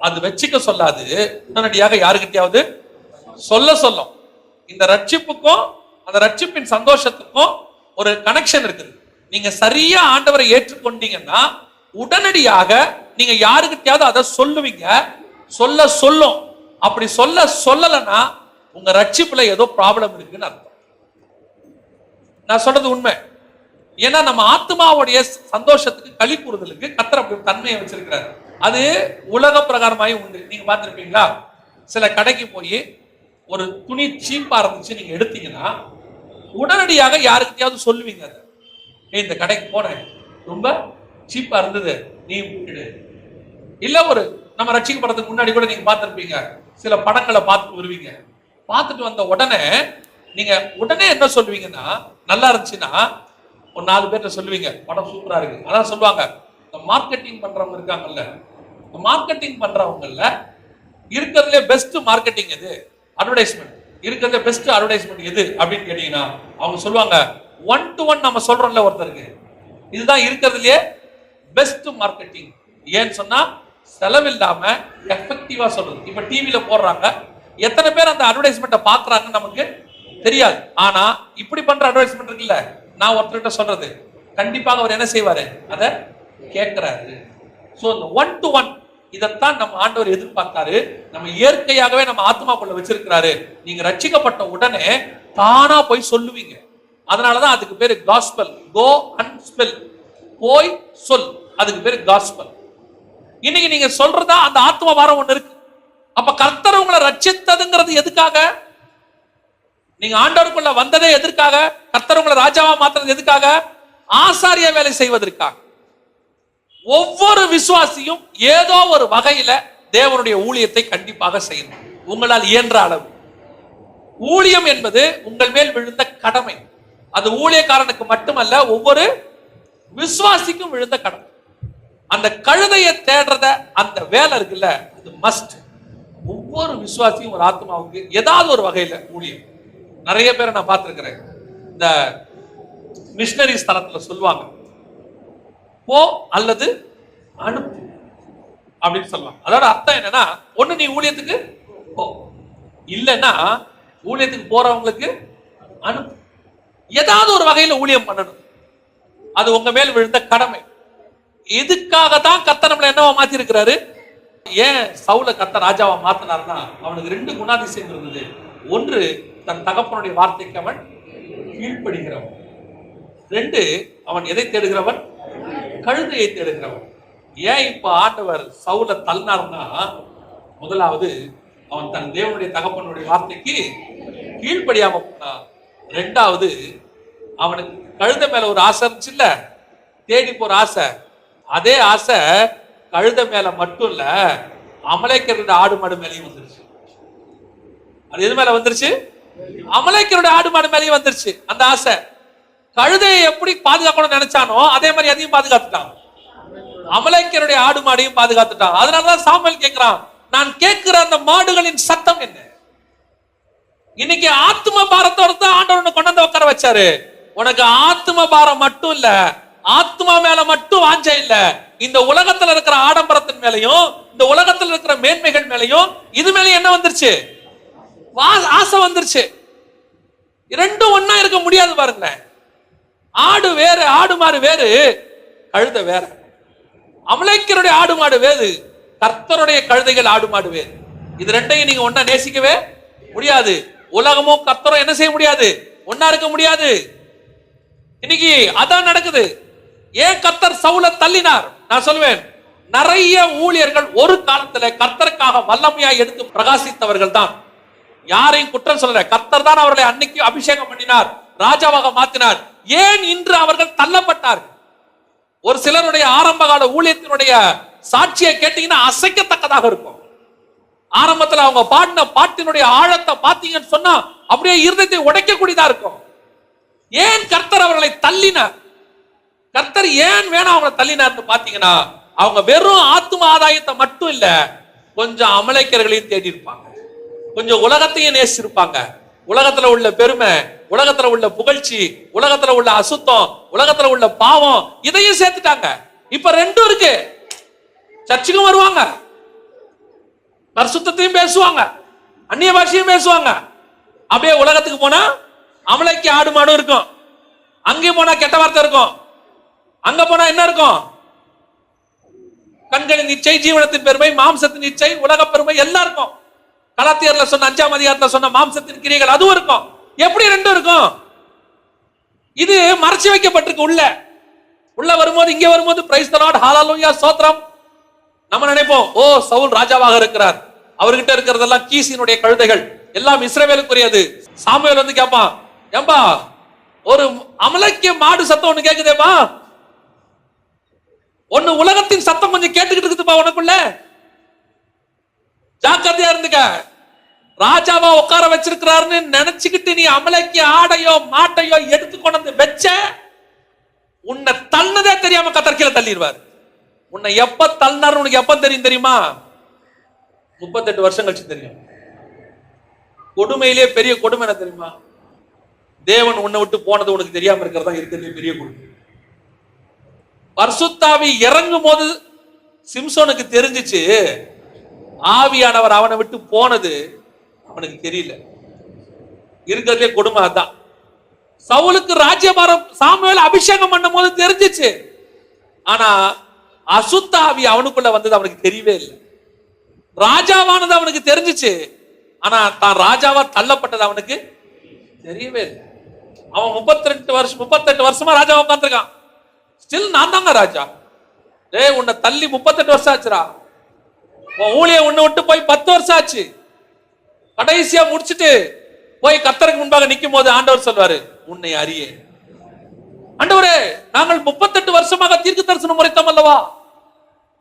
அது வச்சுக்க சொல்லாது, உடனடியாக யாருக்கிட்டையாவது சொல்லும். இந்த ரட்சிப்புக்கும் அந்த ரட்சிப்பின் சந்தோஷத்துக்கும் ஒரு கனெக்ஷன் இருக்குது. நீங்க சரியா ஆண்டவரை ஏற்றுக்கொண்டீங்கன்னா உடனடியாக நீங்க யாருக்கிட்டையாவது அதை சொல்லுவீங்க, சொல்லும். அப்படி சொல்லலைன்னா உங்க ரட்சிப்புல ஏதோ ப்ராப்ளம் இருக்குன்னு அர்த்தம். நான் சொல்றது உண்மை. ஏன்னா நம்ம ஆத்மாவுடைய சந்தோஷத்துக்கு களி கூறுதலுக்கு கர்த்தர் அப்படி தன்மையை வச்சிருக்கிறார். அது உலக பிரகாரமாய் உண்டு. நீங்க பார்த்திருப்பீங்களா, சில கடைக்கு போய் ஒரு துணி சீப்பா இருந்துச்சு நீங்க எடுத்தீங்கன்னா உடனடியாக யாருக்கிட்டையாவது சொல்லுவீங்க, இந்த கடைக்கு போனேன் ரொம்ப சீப்பா இருந்தது, நீ விட்டுடு. இல்ல ஒரு நம்ம ரட்சிக்கப்படுறதுக்கு முன்னாடி கூட நீங்க பார்த்திருப்பீங்க, சில படங்களை பார்த்துட்டு வருவீங்க. பார்த்துட்டு வந்த உடனே நீங்க உடனே என்ன சொல்லுவீங்கன்னா, நல்லா இருந்துச்சுன்னா ஒரு 4 பேர்ட்ட சொல்லுவீங்க, படம் சூப்பரா இருக்கு. அதான் சொல்லுவாங்க, இந்த மார்க்கெட்டிங் பண்றவங்க இருக்காங்கல்ல, இந்த மார்க்கெட்டிங் பண்றவங்கல்ல இருக்கிறதுல பெஸ்ட் மார்க்கெட்டிங் எது, அட்வர்டைஸ்மெண்ட் இருக்கிறதுல பெஸ்ட் அட்வர்டைஸ்மெண்ட் எது அப்படின்னு கேட்டீங்கன்னா அவங்க சொல்லுவாங்க, 1 to 1 நம்ம சொல்றோம்ல ஒருத்தருக்கு, இதுதான் இருக்கிறதுலயே பெஸ்ட் மார்க்கெட்டிங். ஏன்னு சொன்னா செலவில்லாம எஃபெக்டிவா சொல்றது. இப்ப டிவில போடுறாங்க, எத்தனை பேர் அந்த அட்வர்டைஸ்மெண்ட்டை பாக்குறாங்கன்னு நமக்கு தெரியாது. ஆனா இப்படி பண்ற அட்வர்டைஸ்மெண்ட் இருக்குல்ல, நான் ஒருத்தர்கிட்ட சொல்றது, கண்டிப்பாக அவர் என்ன செய்வாரு, அதை கேட்கிறாரு. சோ இந்த 1 to 1 இதைத்தான் நம்ம ஆண்டவர் எதிர்பார்த்தாரு. நம்ம இயற்கையாகவே நம்ம ஆத்மாக்குள்ள வச்சிருக்கிறாரு. நீங்க ரட்சிக்கப்பட்ட உடனே தானா போய் சொல்லுவீங்க. அதனாலதான் அதுக்கு பேரு காஸ்பல். கோ அண்ட் ஸ்பெல், போய் சொல், அதுக்கு பேரு காஸ்பல். இன்னைக்கு நீங்க சொல்றதா அந்த ஆத்ம வாரம் ஒண்ணு இருக்கு. அப்ப கர்த்தர் உங்களை ரட்சித்ததுங்கிறது எதுக்காக? நீங்க ஆண்டவருக்குள்ள வந்ததே எதற்காக? கர்த்தர் உங்களை ராஜாவா மாத்துறது எதுக்காக? ஆசாரிய வேலை செய்வதற்காக. ஒவ்வொரு விசுவாசியும் ஏதோ ஒரு வகையில தேவனுடைய ஊழியத்தை கண்டிப்பாக செய்யணும், உங்களால் இயன்ற அளவு. ஊழியம் என்பது உங்கள் மேல் விழுந்த கடமை. அது ஊழியக்காரனுக்கு மட்டுமல்ல, ஒவ்வொரு விசுவாசிக்கும் விழுந்த கடமை. அந்த கழுதையை தேடுறத, அந்த வேலை இருக்குல்ல, அது மஸ்ட். ஒவ்வொரு விசுவாசியும் ஒரு ஆத்மாவுக்கு ஏதாவது ஒரு வகையில ஊழியம். நிறைய பேரை நான் பார்த்திருக்கிறேன், இந்த மிஷனரி ஸ்தலத்துல சொல்லுவாங்க, போ அல்லது அனுப்பு அப்படின்னு சொல்லுவாங்க. அதோட அர்த்தம் என்னன்னா, ஒண்ணு நீ ஊழியத்துக்கு போ, இல்லைன்னா ஊழியத்துக்கு போறவங்களுக்கு அனுப்பு. ஏதாவது ஒரு வகையில ஊழியம் பண்ணணும், அது உங்க மேல் விழுந்த கடமை. இதுக்காக தான் கர்த்தர் நம்மளை என்னவா மாத்தி இருக்கிறாரு. ஏன் சவுல கர்த்தர் ராஜாவா மாத்தினார்னா, அவனுக்கு 2 குணாதிசயம் இருந்தது. ஒன்று, தன் தகப்பனுடைய வார்த்தைக்கு அவன் கீழ்ப்படுகிறவன். 2, அவன் எதை தேடுகிறவன்? கழுதையை தேடுகிறவன். ஏன் இப்ப ஆண்டவர் சவுல தள்ளினார்னா, முதலாவது அவன் தன் தேவனுடைய தகப்பனுடைய வார்த்தைக்கு கீழ்ப்படியாம போனான். 2வது, அவனுக்கு கழுதை மேல ஒரு ஆசை இருந்துச்சு இல்ல, தேடி போற ஆசை. அதே ஆசை கழுதை மேல மட்டும் இல்ல, அமலேக்கருடைய ஆடு மாடு மேலேயும் வந்துருச்சு. அது எது மேல வந்துருச்சு? அமலேக்கருடைய ஆடு மாடு மேலேயும் வந்துருச்சு அந்த ஆசை. கழுதையை எப்படி பாதுகாக்கணும்னு நினைச்சானோ அதே மாதிரி அதையும் பாதுகாத்துட்டான். அமலேக்கருடைய ஆடு மாடையும் பாதுகாத்துட்டான். அதனாலதான் சாமுவேல் கேட்கிறான், நான் கேட்கிற அந்த மாடுகளின் சத்தம் என்ன? இன்னைக்கு ஆத்ம பாரத்தோட தான் ஆண்டவர் கொண்டு வந்து உட்கார வச்சாரு. உனக்கு ஆத்ம பாரம் மட்டும் இல்ல, ஆத்மா மேல மட்டும் வாஞ்சை இல்ல, இந்த உலகத்துல இருக்கிற ஆடம்பரத்தின் மேலையும், இந்த உலகத்துல இருக்கிற மேன்மைகள் மேலையும், இது மேலேயும் என்ன வந்துருச்சு? ஆசை வந்துருச்சு. 2 ஒண்ணா இருக்க முடியாது பாருங்க. ஆடு வேறு, ஆடு மாடு வேறு, கழுதை வேற. அமலேக்கருடைய ஆடு மாடு வேறு, கர்த்தருடைய கழுதைகள் ஆடு மாடு வேறு. இது 2ஐயும் நீங்க ஒண்ணா நேசிக்கவே முடியாது. உலகமும் கர்த்தரும் என்ன செய்ய முடியாது, ஒண்ணா இருக்க முடியாது. இன்னைக்கு அதான் நடக்குது. ஏன் கர்த்தர் சவுல தள்ளினார்? நான் சொல்லுவேன், நிறைய ஊழியர்கள் ஒரு காலத்துல கர்த்தருக்காக வல்லமையா எடுத்து பிரகாசித்தவர்கள் தான். யாரையும் குற்றம் சொல்லல, கர்த்தர் தான் அவர்களை அன்னைக்கு அபிஷேகம் பண்ணினார், ராஜாவாக மாத்தினார். ஏன் இன்று அவர்கள் தள்ளப்பட்டார்கள்? ஒரு சிலருடைய ஆரம்ப கால ஊழியத்தினுடைய சாட்சியை கேட்டீங்கன்னா அசைக்கத்தக்கதாக இருக்கும். ஆரம்பத்துல அவங்க பாடின பாட்டினுடைய ஆழத்தை பார்த்தீங்கன்னு சொன்னா அப்படியே இருதயத்தை உடைக்கக்கூடியதா இருக்கும். ஏன் கர்த்தர் அவர்களை தள்ளினார்? கர்த்தர் ஏன் வேணா அவங்களை தள்ளினார்னு பாத்தீங்கன்னா, அவங்க வெறும் ஆத்ம ஆதாயத்தை மட்டும் இல்ல, கொஞ்சம் அமலேக்கர்களையும் தேடி இருப்பாங்க, கொஞ்சம் உலகத்தையும் நேசிச்சிருப்பாங்க. உலகத்துல உள்ள பெருமை, உலகத்துல உள்ள புகழ்ச்சி, உலகத்துல உள்ள அசுத்தம், உலகத்துல உள்ள பாவம், இதையும் சேர்த்துட்டாங்க. இப்ப 2 இருக்கு. சர்ச்சுக்கும் வருவாங்க, பரிசுத்தத்தையும் பேசுவாங்க, அந்நிய பாஷையும் பேசுவாங்க. அப்படியே உலகத்துக்கு போனா அமலைக்கு ஆடு மாடும் இருக்கும், அங்கேயும் போனா கெட்ட வார்த்தை இருக்கும், அங்க போனா என்ன இருக்கும்? கண்களின் இச்சை, ஜீவனத்தின் பெருமை, மாம்சத்தின் இச்சை, உலக பெருமை எல்லாம் இருக்கும். கலாத்தியர்ல சொன்ன 5ஆம் அதிகாரத்துல சொன்ன மாம்சத்தின் கிரியைகள் அதுவும் இருக்கும். எப்படி 2 இருக்கும்? இது மறைச்சு வைக்கப்பட்டிருக்கு. உள்ள வரும்போது, இங்க வரும்போது பிரைஸ் தி லார்ட், ஹalleluya, ஸ்தோத்திரம். நம்ம நினைப்போம், ஓ சவுல் ராஜாவாக இருக்கிறார், அவர்கிட்ட இருக்கிறதெல்லாம் கீசினுடைய கழுதைகள், எல்லாம் இஸ்ரவேலுக்குரியது. சாமுவேல் வந்து கேட்பான், ஏம்பா ஒரு அமலேக்கிய மாடு சத்தம் ஒண்ணு கேக்குதேப்பா, ஒண்ணு உலகத்தின் சத்தம் கொஞ்சம் கேட்டுக்கிட்டு இருக்குதுப்பா உனக்குள்ள, ஜாக்கிரதையா இருந்துக்க. ராஜாவா உட்கார வச்சிருக்கிறாருன்னு நினைச்சுக்கிட்டு நீ அமலேக்கிய ஆடையோ மாட்டையோ எடுத்து கொண்டு வந்து வச்ச, உன்னை தள்ளதே தெரியாம கர்த்தர் கீழே தள்ளிடுவார். உன்னை எப்ப தள்ளினார் உனக்கு எப்ப தெரியும் தெரியுமா? 38 வருஷம் கழிச்சு தெரியும். கொடுமையிலே பெரிய கொடுமை என்ன தெரியுமா? தேவன் உன்னை விட்டு போனது உனக்கு தெரியாம இருக்கிறதா இருக்கிறதுலே பெரிய கொடுமை. பரிசுத்த ஆவி இறங்கும் போது சிம்சோனுக்கு தெரிஞ்சிச்சு, ஆவியானவர் அவனை விட்டு போனது அவனுக்கு தெரியல. இருக்கிறதே கொடுமை அதான். சவுலுக்கு ராஜ்யபாரம் சாமுவேல் அபிஷேகம் பண்ணும் போது தெரிஞ்சிச்சு, ஆனா அசுத்த ஆவி அவனுக்குள்ள வந்தது அவனுக்கு தெரியவே இல்லை. ராஜாவானது அவனுக்கு தெரிஞ்சிச்சு, ஆனா தான் ராஜாவா தள்ளப்பட்டது அவனுக்கு தெரியவே இல்லை. அவன் 38 வருஷமா ராஜா உட்காந்துருக்கான். ஸ்டில் நான் தாங்க ராஜா. டேய், உன்னை தள்ளி 38 வருஷம் ஆச்சுரா. உன் ஊழிய உன்னை விட்டு போய் 10 வருஷம் ஆச்சு. கடைசியா முடிச்சுட்டு போய் கர்த்தருக்கு முன்பாக நிற்கும் போது ஆண்டவர் சொல்வாரு, உன்னை அறிய. ஆண்டவரே, நாங்கள் 38 வருஷமாக தீர்க்க தரிசனம் உரைத்தோம் அல்லவா?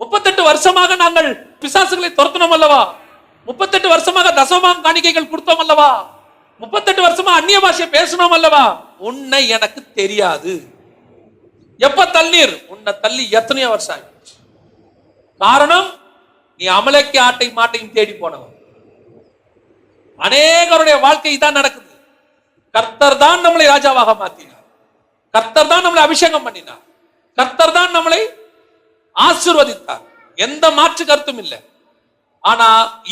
38 வருஷமாக நாங்கள் பிசாசுகளை துரத்தினோம் அல்லவா? 38 வருஷமாக தசமபாகம் காணிக்கைகள் கொடுத்தோம் அல்லவா? 38 வருஷமா அந்நிய பாஷை பேசணும் அல்லவா? உன்னை எனக்கு தெரியாது. எப்ப தள்ளீர்? உன்னை தள்ளி எத்தனையோ வருஷம் ஆயிடுச்சு. காரணம், நீ அமலேக்கு ஆட்டை மாட்டையும் தேடி போனவன். அநேகருடைய வாழ்க்கை தான் நடக்குது. கர்த்தர் தான் நம்மளை ராஜாவாக மாத்தினார். கர்த்தர் தான் நம்மளை அபிஷேகம் பண்ணினார். கர்த்தர் தான் நம்மளை ஆசீர்வதித்தார். எந்த மாற்று கருத்தும் இல்லை. ஆனா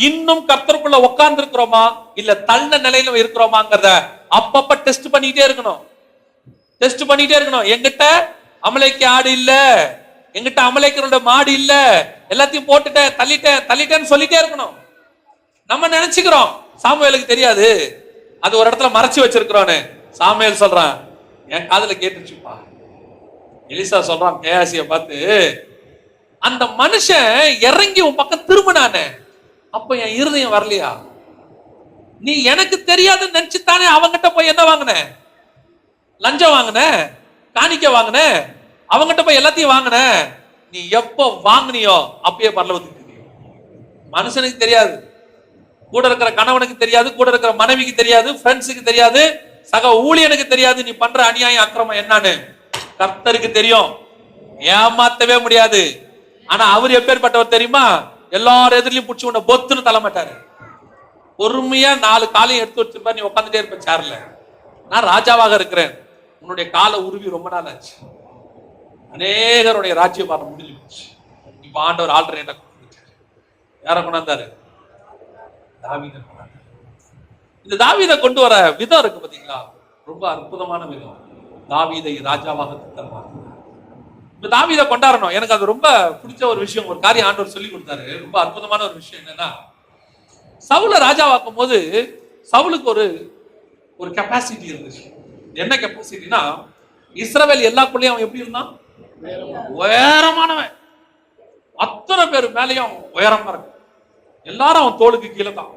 இன்னும் கர்த்தருக்குள்ள உட்கார்ந்து இருக்கிறோமா, இல்ல தள்ள நிலையில இருக்கிறோமாங்கிறத அப்பப்ப டெஸ்ட் பண்ணிட்டே இருக்கணும். டெஸ்ட் பண்ணிட்டே இருக்கணும். எங்கிட்ட அமலேக்கு ஆடு இல்ல, எங்கிட்ட அமலேக்கரோட மாடு இல்ல, எல்லாத்தையும் போட்டுட்டேன், தள்ளிட்டேன்னு சொல்லிட்டே இருக்கணும். நம்ம நினைச்சுக்கிறோம் சாமுவேலுக்கு தெரியாது, அது ஒரு இடத்துல மறைச்சு வச்சிருக்கிறோன்னு. சாமுவேல் சொல்றான், என் காதுல கேட்டுச்சுப்பா. எலிசா சொல்றான் கேயாசிய பார்த்து, அந்த மனுஷன் இறங்கி உன் பக்கம் திரும்பினானே, அப்ப என் இருதயம் வரலையா? நீ எனக்கு தெரியாதுன்னு நினைச்சுத்தானே அவங்கிட்ட போய் என்ன வாங்கின? லஞ்சம் வாங்கின, காணிக்க வாங்கின, அவங்கிட்ட போய் எல்லாத்தையும் வாங்கின. நீ எப்போ வாங்கினியோ அப்பயே பரலோகத்துக்கு தெரியும். மனுஷனுக்கு தெரியாது, கூட இருக்கிற கணவனுக்கு தெரியாது, கூட இருக்கிற மனைவிக்கு தெரியாது, ஃப்ரெண்ட்ஸுக்கு தெரியாது, சக ஊழியனுக்கு தெரியாது நீ பண்ற அநியாயம் அக்கிரமம் என்னன்னு. கர்த்தருக்கு தெரியும், ஏமாத்தவே முடியாது. ஆனா அவர் எப்பேற்பட்டவர் தெரியுமா? எல்லாரும் எதிரிலையும் பிடிச்சி உன்னை பொத்துன்னு தள்ள மாட்டாரு. பொறுமையா 4 காலையும் எடுத்து வச்சிருப்பா, நீ உட்காந்துட்டே இருப்ப சேர்ல. நான் ராஜாவாக இருக்கிறேன். உன்னுடைய காலை உருவி ரொம்ப நாள் ஆச்சு. அநேகருடைய ராஜ்யபாரம் முடிஞ்சு போச்சு. இப்ப ஆண்டவர் ஆல்டர்னேட்டா கொடுத்துட்டாரு. யாரை கொண்டாந்தாரு? தாவீதை கொண்டாந்தாரு. இந்த தாவீதை கொண்டு வர விதம் இருக்கு பாத்தீங்களா, ரொம்ப அற்புதமான விதம். தாவீதை ராஜாவாக தருவார். இப்ப தாவீதை கொண்டாடணும். எனக்கு அது ரொம்ப பிடிச்ச ஒரு விஷயம், ஒரு காரியம் ஆண்டவர் சொல்லி கொடுத்தாரு. ரொம்ப அற்புதமான ஒரு விஷயம் என்னன்னா, சவுல ராஜாவாக்கும் போது சவுலுக்கு ஒரு கெப்பாசிட்டி இருந்துச்சு. என்ன கெப்பாசிட்டினா, இஸ்ரவேல் எல்லாக்குள்ளேயும் அவன் எப்படி இருந்தான்? உயரமானவன். அத்தனை பேர் மேலேயும் உயரமா இருக்கு. எல்லாரும் அவன் தோளுக்கு கீழே தான்.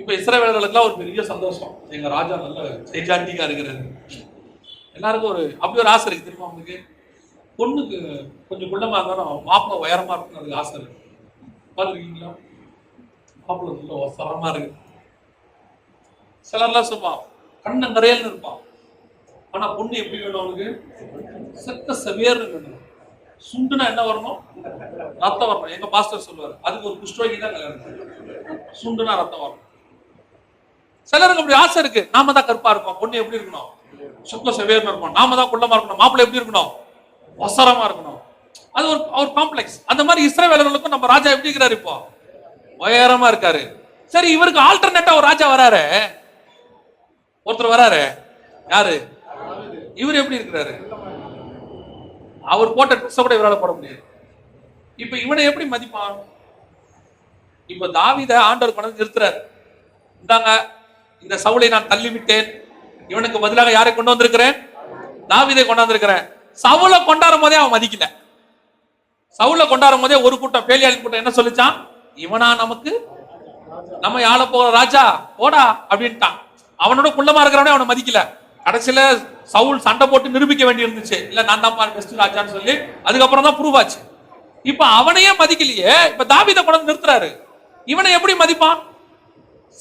இப்ப இஸ்ரவேலர்களுக்குலாம் ஒரு பெரிய சந்தோஷம், எங்க ராஜா நல்ல ஜெய்ஜாண்டிகா இருக்கிறாரு. எல்லாருக்கும் அப்படி ஒரு ஆசை இருக்கு தெரியுமா உங்களுக்கு? பொண்ணுக்கு கொஞ்சம் குள்ளமா இருந்தாலும் மாப்பிள்ள உயரமா இருக்குன்னு அதுக்கு ஆசை இருக்கு. பாத்துருக்கீங்களா? மாப்பிள்ள நல்ல ஒசரமா இருக்கு. சிலர்லாம் சொல்லுவான் கண்ண நிறையல்னு இருப்பான். ஆனா பொண்ணு எப்படி வேணும் அவனுக்கு? செத்த செவியர்னு வேணும். சுண்டுனா என்ன வரணும்? ரத்தம் வரணும். எங்க பாஸ்டர் சொல்லுவாரு, அதுக்கு ஒரு குஷ்டரோகி தான் கல்யாணம். சுண்டுனா ரத்தம் வரணும். சிலருக்கு அப்படி ஆசை இருக்கு, நாம தான் கருப்பா இருப்போம், பொண்ணு எப்படி இருக்கணும்? சுத்த செவியர்னு இருப்போம். நாம தான் குள்ளமா இருக்கணும், மாப்பிள்ளை எப்படி இருக்கணும்? ஒசரமா இருக்கணும். அது ஒரு காம்ப்ளெக்ஸ். அந்த மாதிரி இஸ்ரவேலர்களுக்கும் நம்ம ராஜா எப்படி இருக்கிறாரு? இப்போ உயரமா இருக்காரு. சரி, இவருக்கு ஆல்டர்னேட்டா ஒரு ராஜா வராரு, ஒருத்தர் வராரு. யாரு? இவர் எப்படி இருக்கிறாரு? அவர் போட்ட ட்ரெஸ் கூட இவரால் போட முடியாது. இப்ப இவனை எப்படி மதிப்பான்? இப்ப தாவீதை ஆண்டவர் கொண்டு நிறுத்துறாரு. இந்தாங்க, இந்த சவுலை நான் தள்ளி விட்டேன், இவனுக்கு பதிலாக யாரை கொண்டு வந்திருக்கிறேன்? தாவீதை கொண்டு வந்திருக்கிறேன். சவுலை கொண்டாடும் போதே அவன் மதிக்கல. சவுலை கொண்டாடும் போதே ஒரு கூட்டம், பேலியாளின் கூட்டம் என்ன சொல்லிச்சான்? இவனா நமக்கு நம்ம ஆள போகிற ராஜா, போடா அப்படின்ட்டான். அவனோட குள்ளமா இருக்கிறவனே அவனை மதிக்கல. கடைசியில சவுல் சண்டை போட்டு நிரூபிக்க வேண்டி இருந்துச்சு, இல்ல நான் தான் பெஸ்ட் ராஜான்னு சொல்லி. அதுக்கப்புறம் தான் ப்ரூவ் ஆச்சு. இப்ப அவனையே மதிக்கலையே, இப்ப தாவீதை கொண்டு நிறுத்துறாரு. இவனை எப்படி மதிப்பான்?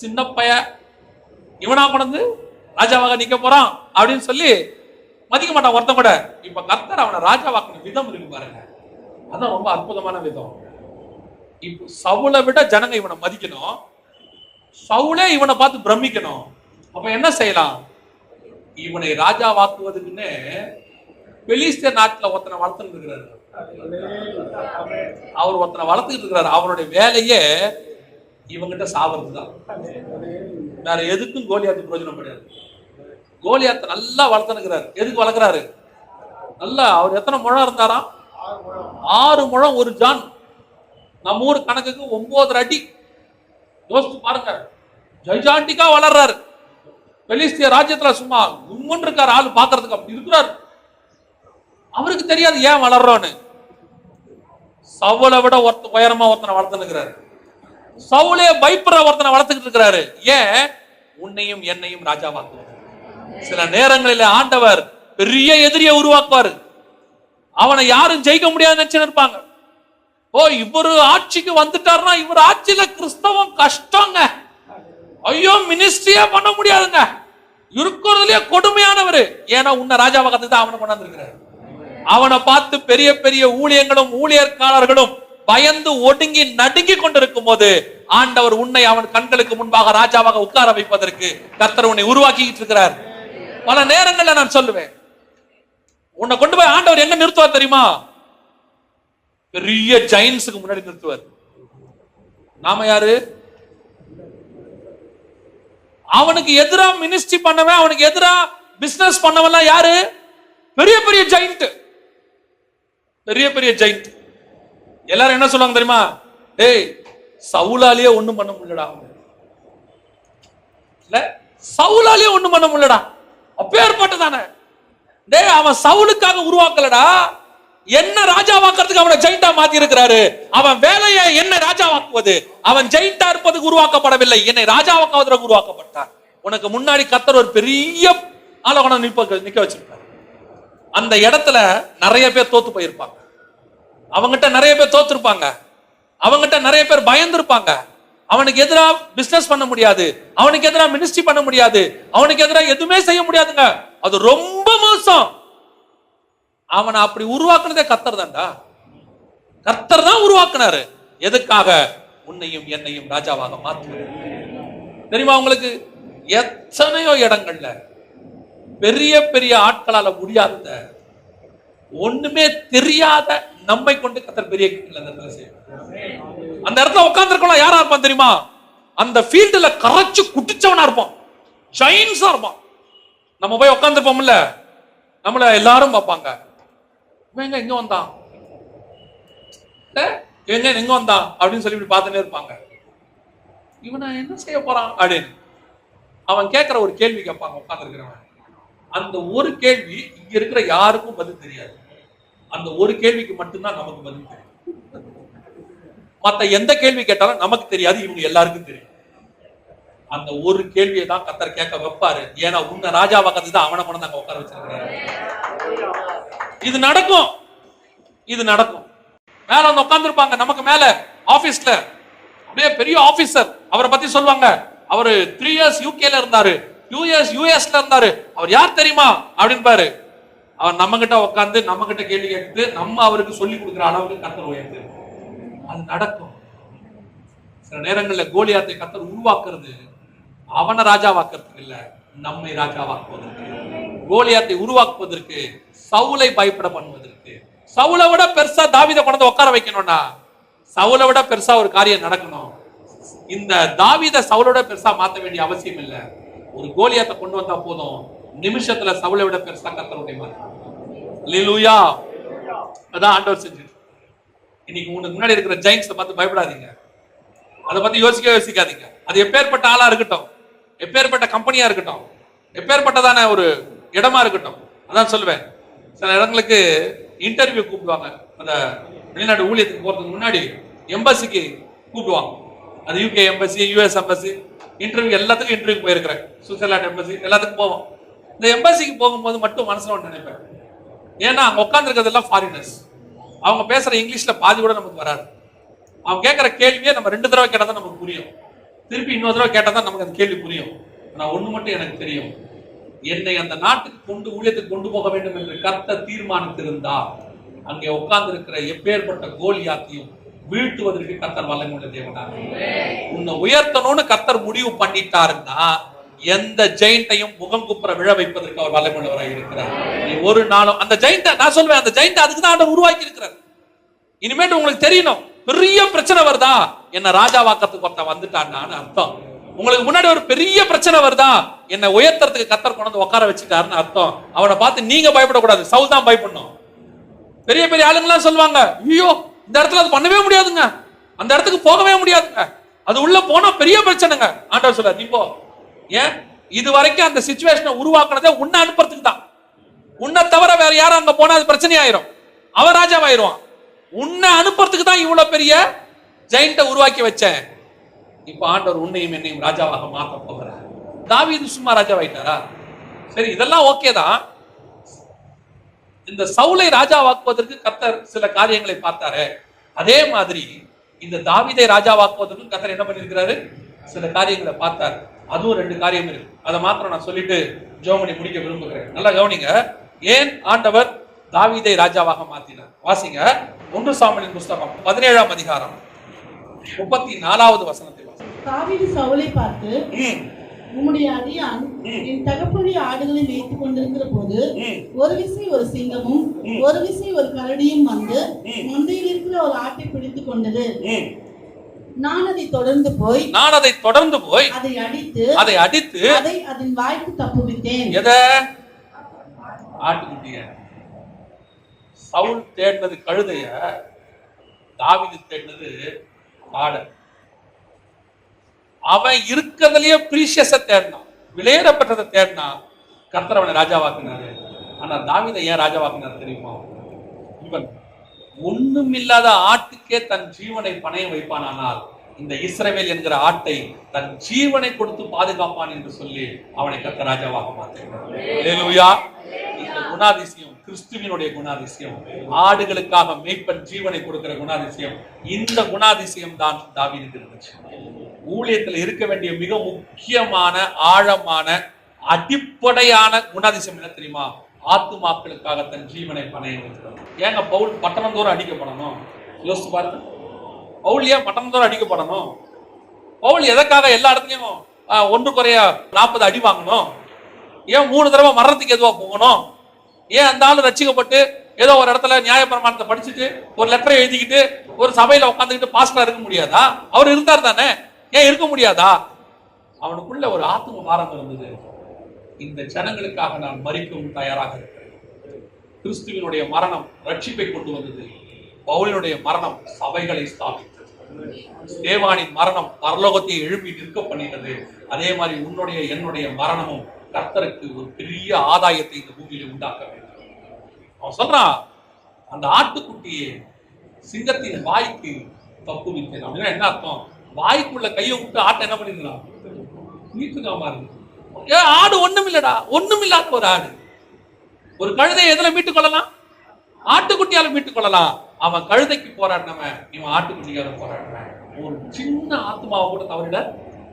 சின்ன பைய, இவனா கொண்டு ராஜாவாக நிக்க போறான் அப்படின்னு சொல்லி மதிக்க மாட்டான் ஒருத்தன் கூட. இப்ப கர்த்தர் அவனை ராஜாவாக்கின விதம் இருக்கு பாருங்க, அதான் ரொம்ப அற்புதமான விதம். இப்ப சவுலை விட ஜனங்க இவனை மதிக்கணும், சவுலே இவனை பார்த்து பிரமிக்கணும். அப்ப என்ன செய்யலாம்? இவனை ராஜாவாக்குவதுக்குன்னு பெலிஸ்தியர் நாட்டுல ஒருத்தனை வளர்த்துட்டு இருக்கிறாரு. அவர் ஒருத்தனை வளர்த்துக்கிட்டு இருக்கிறாரு. அவருடைய வேலையே இவங்கிட்ட சாவறதுதான். வேற எதுக்கும் கோலியாத்து பிரயோஜனம் கிடையாது. கோலியாத்தை நல்லா வளர்த்துனுக்கிறாரு. எதுக்கு வளர்க்கிறாரு? நல்லா. அவர் எத்தனை முழம் இருந்தாராம்? 6 முழம் 1 ஜான். நம்ம ஊர் கணக்குக்கு 9 அடி. யோசிச்சு பாருங்க. ஜைஜாண்டிக்கா வளர்றாரு. பெலிஸ்திய ராஜ்யத்துல சும்மா கும்மன் இருக்காரு. ஆளு பாக்குறதுக்கு அப்படி இருக்கிறாரு. அவருக்கு தெரியாது ஏன் வளர்றோன்னு. சவுலை விட உயரமா ஒருத்தனை வளர்த்துனுக்கிறாரு. சவுலே பயப்படுற ஒருத்தனை வளர்த்துக்கிட்டு இருக்கிறாரு. ஏன்? உன்னையும் என்னையும் ராஜாவாக்குவார். சில நேரங்களில் ஆண்டவர் பெரிய எதிரியை உருவாக்குவாரு. அவனை யாரும் ஜெயிக்க முடியாது நினைச்சு இருப்பாங்க. ஓ, இவரு ஆட்சிக்கு வந்துட்டாருன்னா இவர் ஆட்சியில கிறிஸ்தவம் கஷ்டங்க. ஐயோ, மினிஸ்ட்ரியே பண்ண முடியாதுங்க. இருக்கிறதுலயே கொடுமையானவரு. ஏன்னா உன்னை ராஜாவாக்கத்துக்கு தான் அவனை கொண்டாந்துருக்கிறாரு. அவனை பார்த்து பெரிய பெரிய ஊழியர்களும் ஊழியர்காரர்களும் பயந்து ஒடுங்கி நடுங்கி கொண்டிருக்கும் போது ஆண்டவர் உன்னை அவன் கண்களுக்கு முன்பாக ராஜாவாக உட்கார வைப்பதற்கு கர்த்தர் உன்னை உருவாக்கிட்டு இருக்கிறார். பல நேரங்கள்ல நான் சொல்லுவேன், உன்னை கொண்டு போய் ஆண்டவர் எங்க நிறுத்துவார் தெரியுமா? பெரிய ஜெயின்ஸுக்கு முன்னாடி நிறுத்துவார். நாம யாரு? அவனுக்கு எதிரா மினிஸ்ட்ரி பண்ணவன், அவனுக்கு எதிரா பிசினஸ் பண்ணவன் யாரு? பெரிய பெரிய ஜெயிண்ட். பெரிய பெரிய ஜெயிண்ட். எல்லாரும் என்ன சொல்லுவாங்க தெரியுமா? டேய், சவுலாலேயே ஒண்ணும் பண்ண முடியலடா. இல்ல, சவுலாலேயே ஒண்ணும் பண்ண முடியலடா. அப்பேற்பட்டதானே. டேய், அவன் சவுலுக்காக உருவாக்கலடா. என்ன ராஜாவாக்குறதுக்கு அவனை ஜெயிண்டா மாத்தி இருக்கிறாரு. அவன் வேலையை என்ன ராஜாவாக்குவது. அவன் ஜெயிண்டா இருப்பதுக்கு உருவாக்கப்படவில்லை, என்னை ராஜாவாக்குவதற்கு உருவாக்கப்பட்டார். உனக்கு முன்னாடி கர்த்தர் ஒரு பெரிய ஆலோகனை நிக்க வச்சிருப்பார். அந்த இடத்துல நிறைய பேர் தோத்து போயிருப்பாங்க. அவங்கிட்ட நிறைய பேர் தோத்துருப்பாங்க. அவங்கிட்ட நிறைய பேர் பயந்துருப்பாங்க. அவனுக்கு எதிராக பிசினஸ் பண்ண முடியாது, அவனுக்கு எதிராக மினிஸ்ட்ரி பண்ண முடியாது, அவனுக்கு எதிராக எதுவுமே செய்ய முடியாதுங்க. அது ரொம்ப மோசம். அவனை அப்படி உருவாக்குனதே கர்த்தர் தான்டா. கர்த்தர் தான் உருவாக்குனாரு. எதுக்காக? உன்னையும் என்னையும் ராஜாவாக மாற்றுவது. தெரியுமா உங்களுக்கு? எத்தனையோ இடங்கள்ல பெரிய பெரிய ஆட்களால முடியாத, ஒண்ணுமே தெரியாத நம்மை கொண்டு கர்த்தர் பெரிய அந்த இடத்துல உட்கார்ந்து இருக்கலாம். யாரா இருப்பான் தெரியுமா? அந்த ஃபீல்டுல கரைச்சு குட்டிச்சவனா இருப்பான், ஜெயின்ஸா இருப்பான். நம்ம போய் உட்கார்ந்து இருப்போம்ல, நம்மள எல்லாரும் பார்ப்பாங்க, இவங்க எங்க வந்தான், இவங்க எங்க வந்தான் அப்படின்னு சொல்லி இப்படி பார்த்துட்டே இருப்பாங்க. இவனை என்ன செய்ய போறான் அப்படின்னு அவன் கேட்கிற ஒரு கேள்வி கேட்பாங்க உட்கார்ந்து இருக்கிறவன். அந்த ஒரு கேள்வி இங்க இருக்கிற யாருக்கும் பதில் தெரியாது. அந்த ஒரு கேள்விக்கு மட்டும்தான் நமக்கு பதில் தெரியும். மத்த எந்த கேள்வி கேட்டாலும் நமக்கு தெரியாது, இவங்க எல்லாருக்கும் தெரியும். அந்த ஒரு கேள்வியை தான் கர்த்தர் கேட்க வைப்பாரு. ஏன்னா உன்னை ராஜாவாக்கிறது தான் அவனை கொண்டு அங்க உட்கார வச்சிருக்கிறாரு. இது நடக்கும், இது நடக்கும். மேல வந்து உட்கார்ந்து இருப்பாங்க, நமக்கு மேல ஆபீஸ்ல அப்படியே பெரிய ஆபீசர். அவரை பத்தி சொல்லுவாங்க, அவரு 3 years யூகேல இருந்தாரு, 2 years யூஎஸ்ல இருந்தாரு. அவர் யார் தெரியுமா அப்படின்னு பாரு. அவர் நம்ம கிட்ட உட்கார்ந்து நம்ம கிட்ட கேள்வி கேட்டு நம்ம அவருக்கு சொல்லி கொடுக்குற அளவுக்கு கர்த்தர் உயர்த்து. அது நடக்கும். சில நேரங்கள்ல கோலியாத்தை கர்த்தர் உருவாக்குறது அவனை ராஜாவாக்குறதுக்கு இல்ல, நம்மை ராஜாவாக்குவதற்கு. கோலியாத்தை உருவாக்குவதற்கு, சவுலை பயப்பட பண்ணுவதற்கு. சவுலை விட பெருசா தாவீதை கொண்டு உட்கார வைக்கணும்னா, சவுலை விட பெருசா ஒரு காரியம் நடக்கணும். இந்த தாவீதை சவுலோட பெருசா மாத்த வேண்டிய அவசியம் இல்லை. ஒரு கோலியாத்தை கொண்டு வந்தா போதும், நிமிஷத்துல சவுலை விட பெருசா கர்த்தருடைய மாற்றம். அல்லேலூயா. அதான் ஆண்டவர் செஞ்சிட்டு. இன்னைக்கு உங்களுக்கு முன்னாடி இருக்கிற ஜெயின்ஸை பார்த்து பயப்படாதீங்க, அதை பத்தி யோசிக்காதீங்க. அது எப்பேற்பட்ட ஆளா இருக்கட்டும், எப்பேற்பட்ட கம்பெனியா இருக்கட்டும், எப்பேற்பட்டதான ஒரு இடமா இருக்கட்டும். அதான் சொல்லுவேன், சில இடங்களுக்கு இன்டர்வியூ கூப்பிடுவாங்க. அந்த வெளிநாடு ஊழியத்துக்கு போறதுக்கு முன்னாடி எம்பசிக்கு கூப்பிடுவாங்க. அது UK embassy, US embassy, interview எல்லாத்துக்கும் இன்டர்வியூ போயிருக்கிறேன். சுவிட்சர்லாந்து எம்பசி எல்லாத்துக்கும் போவோம். இந்த எம்பசிக்கு போகும்போது மட்டும் மனசுல ஒன்று நினைப்பேன். ஏன்னா அங்க உட்கார்ந்து இருக்கிறதெல்லாம் ஃபாரினர்ஸ். அவங்க பேசுற இங்கிலீஷ்ல பாதி கூட நமக்கு வராது. அவங்க கேட்கிற கேள்வியே நம்ம 2 தடவை கேட்டா தான் நமக்கு புரியும், திருப்பி இன்னொரு தடவை கேட்டா தான் நமக்கு அந்த கேள்வி புரியும். ஆனா ஒண்ணு மட்டும் எனக்கு தெரியும், என்னை அந்த நாட்டுக்கு ஊழியத்துக்கு கொண்டு போக வேண்டும் என்று கர்த்தர் தீர்மானித்திருந்தார், அங்கே உட்கார்ந்து இருக்கிற எப்பேற்பட்ட கோலியாத்தையும் வீழ்த்துவதற்கு கர்த்தர் வல்லமையுள்ள தேவனாக. உன்னை உயர்த்தணும்னு கர்த்தர் முடிவு பண்ணிட்டாருன்னா எந்த ஜெயிண்டையும் முகம் குப்புற விழ வைப்பதற்கு அவர் வல்லமையுள்ளவராக இருக்கிறார். நீ ஒரு நாளும் அந்த ஜெயிண்ட, நான் சொல்வேன், அந்த ஜெயிண்ட அதுக்கு தான் ஆண்டவர் உருவாக்கி இருக்கிறார். இனிமேட்டு உங்களுக்கு தெரியணும், பெரிய பிரச்சனை வருதா, என்ன ராஜாவாக்கத்துக்கு ஒருத்தன் வந்துட்டான்னு அர்த்தம். உங்களுக்கு முன்னாடி ஒரு பெரிய பிரச்சனை வருதா, என்ன உயர்த்தறதுக்கு கர்த்தர் கொண்டு வந்து உட்கார வச்சுட்டாருன்னு அர்த்தம். அவனை பார்த்து நீங்க பயப்படக்கூடாது, சவுல் தான் பயப்படணும். பெரிய பெரிய ஆளுங்கெல்லாம் சொல்லுவாங்க, ஐயோ இந்த இடத்துல அது பண்ணவே முடியாதுங்க, அந்த இடத்துக்கு போகவே முடியாதுங்க, அது உள்ள போனா பெரிய பிரச்சனைங்க. ஆண்டவர் சொல்றார், நீ போ. ஏன்? இது வரைக்கும் அந்த சிச்சுவேஷனை உருவாக்குனதே உன்னை அனுப்புறதுக்கு தான். உன்னை தவிர வேற யாரும் அங்க போனா அது பிரச்சனை ஆயிரும், அவன் ராஜாவாயிருவான். உன்னை அனுப்புறதுக்கு தான் இவ்வளவு பெரிய ஜெயிண்ட உருவாக்கி வச்சேன். இப்ப ஆண்டவர் உன்னையும் என்னையும் ராஜாவாக மாற்ற போகிறார். தாவீது சும்மா ராஜாவாயிட்டாரா? சரி, இதெல்லாம் ஓகே தான். இந்த சவுலை ராஜாவாக்குவதற்கு கர்த்தர் சில காரியங்களை பார்த்தாரு. அதே மாதிரி இந்த தாவீதை ராஜாவாக்குவதற்கு கர்த்தர் என்ன பண்ணிருக்கிறாரு? சில காரியங்களை பார்த்தார். அதுவும் 2 காரியம் இருக்கு. அதை மாத்திரம் நான் சொல்லிட்டு ஜோமணி முடிக்க விரும்புகிறேன். நல்லா கவனிங்க, ஏன் ஆண்டவர் தாவீதை ராஜாவாக மாத்தினார். வாசிங்க 1 சாமுவேலின் புஸ்தகம் 17ஆம் அதிகாரம் 34வது வசனத்தை வாசிங்க. தாவீது சவுலை பார்த்து, உம்முடைய அடியான் என் தகப்பனுடைய ஆடுகளை மேய்த்துக் கொண்டிருக்கிற போது ஒரு விசை ஒரு சிங்கமும் ஒரு விசை ஒரு கரடியும் வந்து மந்தையில் இருக்கிற ஒரு ஆட்டை பிடித்துக் கொண்டது. நான் அதை தொடர்ந்து போய் அதை அடித்து அதை அதன் வாய்க்கு தப்புவித்தேன். எதை? ஆட்டுக்குட்டிய. சவுல் தேடினது கழுதைய, தாவீது தேடினது ஆடை. அவன் இருக்கிறதுலயே பிரீஷியஸ தேடினான், விலையேறப்பட்டதை தேடினான். கர்த்தர் அவனை ராஜாவாக்குனாரு. ஆனா தாவீதை ஏன் ராஜாவாக்குனாரு தெரியுமா? இவன் ஒண்ணும் இல்லாத ஆட்டுக்கே தன் ஜீவனை பணையம் வைப்பானால் இந்த இஸ்ரவேல் என்கிற ஆட்டை தன் ஜீவனை கொடுத்து பாதுகாப்பான் என்று சொல்லி அவனை கர்த்தர் ராஜாவாக மாற்றினார். அல்லேலூயா. இந்த குணாதிசயம் கிறிஸ்துவினுடைய குணாதிசயம். ஆடுகளுக்காக மேய்ப்பன் ஜீவனை கொடுக்கிற குணாதிசயம். இந்த குணாதிசயம் தான் தாவீதுக்கு இருந்துச்சு. ஊழியத்தில் இருக்க வேண்டிய மிக முக்கியமான ஆழமான அடிப்படையான குணாதிசயம் என்ன தெரியுமா? ஆத்துமாக்களுக்காக தன் ஜீவனை பணையம் வைக்கிறது. ஏங்க பவுல் பட்டணம் தோறும் அடிக்கப்படணும்? யோசிச்சு பாருங்க. பவுல் ஏன் பட்டணம் தோறும் அடிக்கப்படணும்? பவுல் எதற்காக எல்லா இடத்துலயும் 1 குறைய 40 அடி வாங்கணும்? ஏன் 3 தடவை மரணத்துக்கு எதுவா போகணும்? ஏன் அந்த ஆளு ரட்சிக்கப்பட்டு ஏதோ ஒரு இடத்துல நியாயப்பிரமாணத்தை படிச்சுட்டு ஒரு லெட்டரை எழுதிக்கிட்டு ஒரு சபையில உட்காந்துக்கிட்டு பாஸ்டரா இருக்க முடியாதா? அவர் இருந்தார் தானே, ஏன் இருக்க முடியாதா? அவனுக்குள்ள ஒரு ஆத்ம பாரம் இருந்தது. இந்த ஜனங்களுக்காக நான் மரிக்கவும் தயாராக இருக்கிறேன். கிறிஸ்துவினுடைய மரணம் ரட்சிப்பை கொண்டு வந்தது. பவுலினுடைய மரணம் சபைகளை ஸ்தாபித்தது. ஸ்தேவானின் மரணம் பரலோகத்தை எழுப்பி நிற்க பண்ணினது. அதே மாதிரி உன்னுடைய என்னுடைய மரணமும் கர்த்தருக்கு ஒரு பெரிய ஆதாயத்தை இந்த பூமியில உண்டாக்க வேண்டும். அவன் சொல்றான், அந்த ஆட்டுக்குட்டியை சிங்கத்தின் வாய்க்கு தப்புவித்தேன். அப்படின்னா என்ன அர்த்தம்? வாய்க்குள்ள கையை விட்டு ஆட்டை என்ன பண்ணிருக்கலாம்? மீட்டுக்காம இருக்கு. ஆடு ஒண்ணும் இல்லடா, ஒண்ணும் இல்லாத ஒரு ஆடு. ஒரு கழுதையை எதுல மீட்டுக் கொள்ளலாம்? ஆட்டுக்குட்டியால மீட்டுக் கொள்ளலாம். அவன் கழுதைக்கு போராடினவன், இவன் ஆட்டுக்குட்டியால போராடினவன். ஒரு சின்ன ஆத்மாவை கூட தவறிட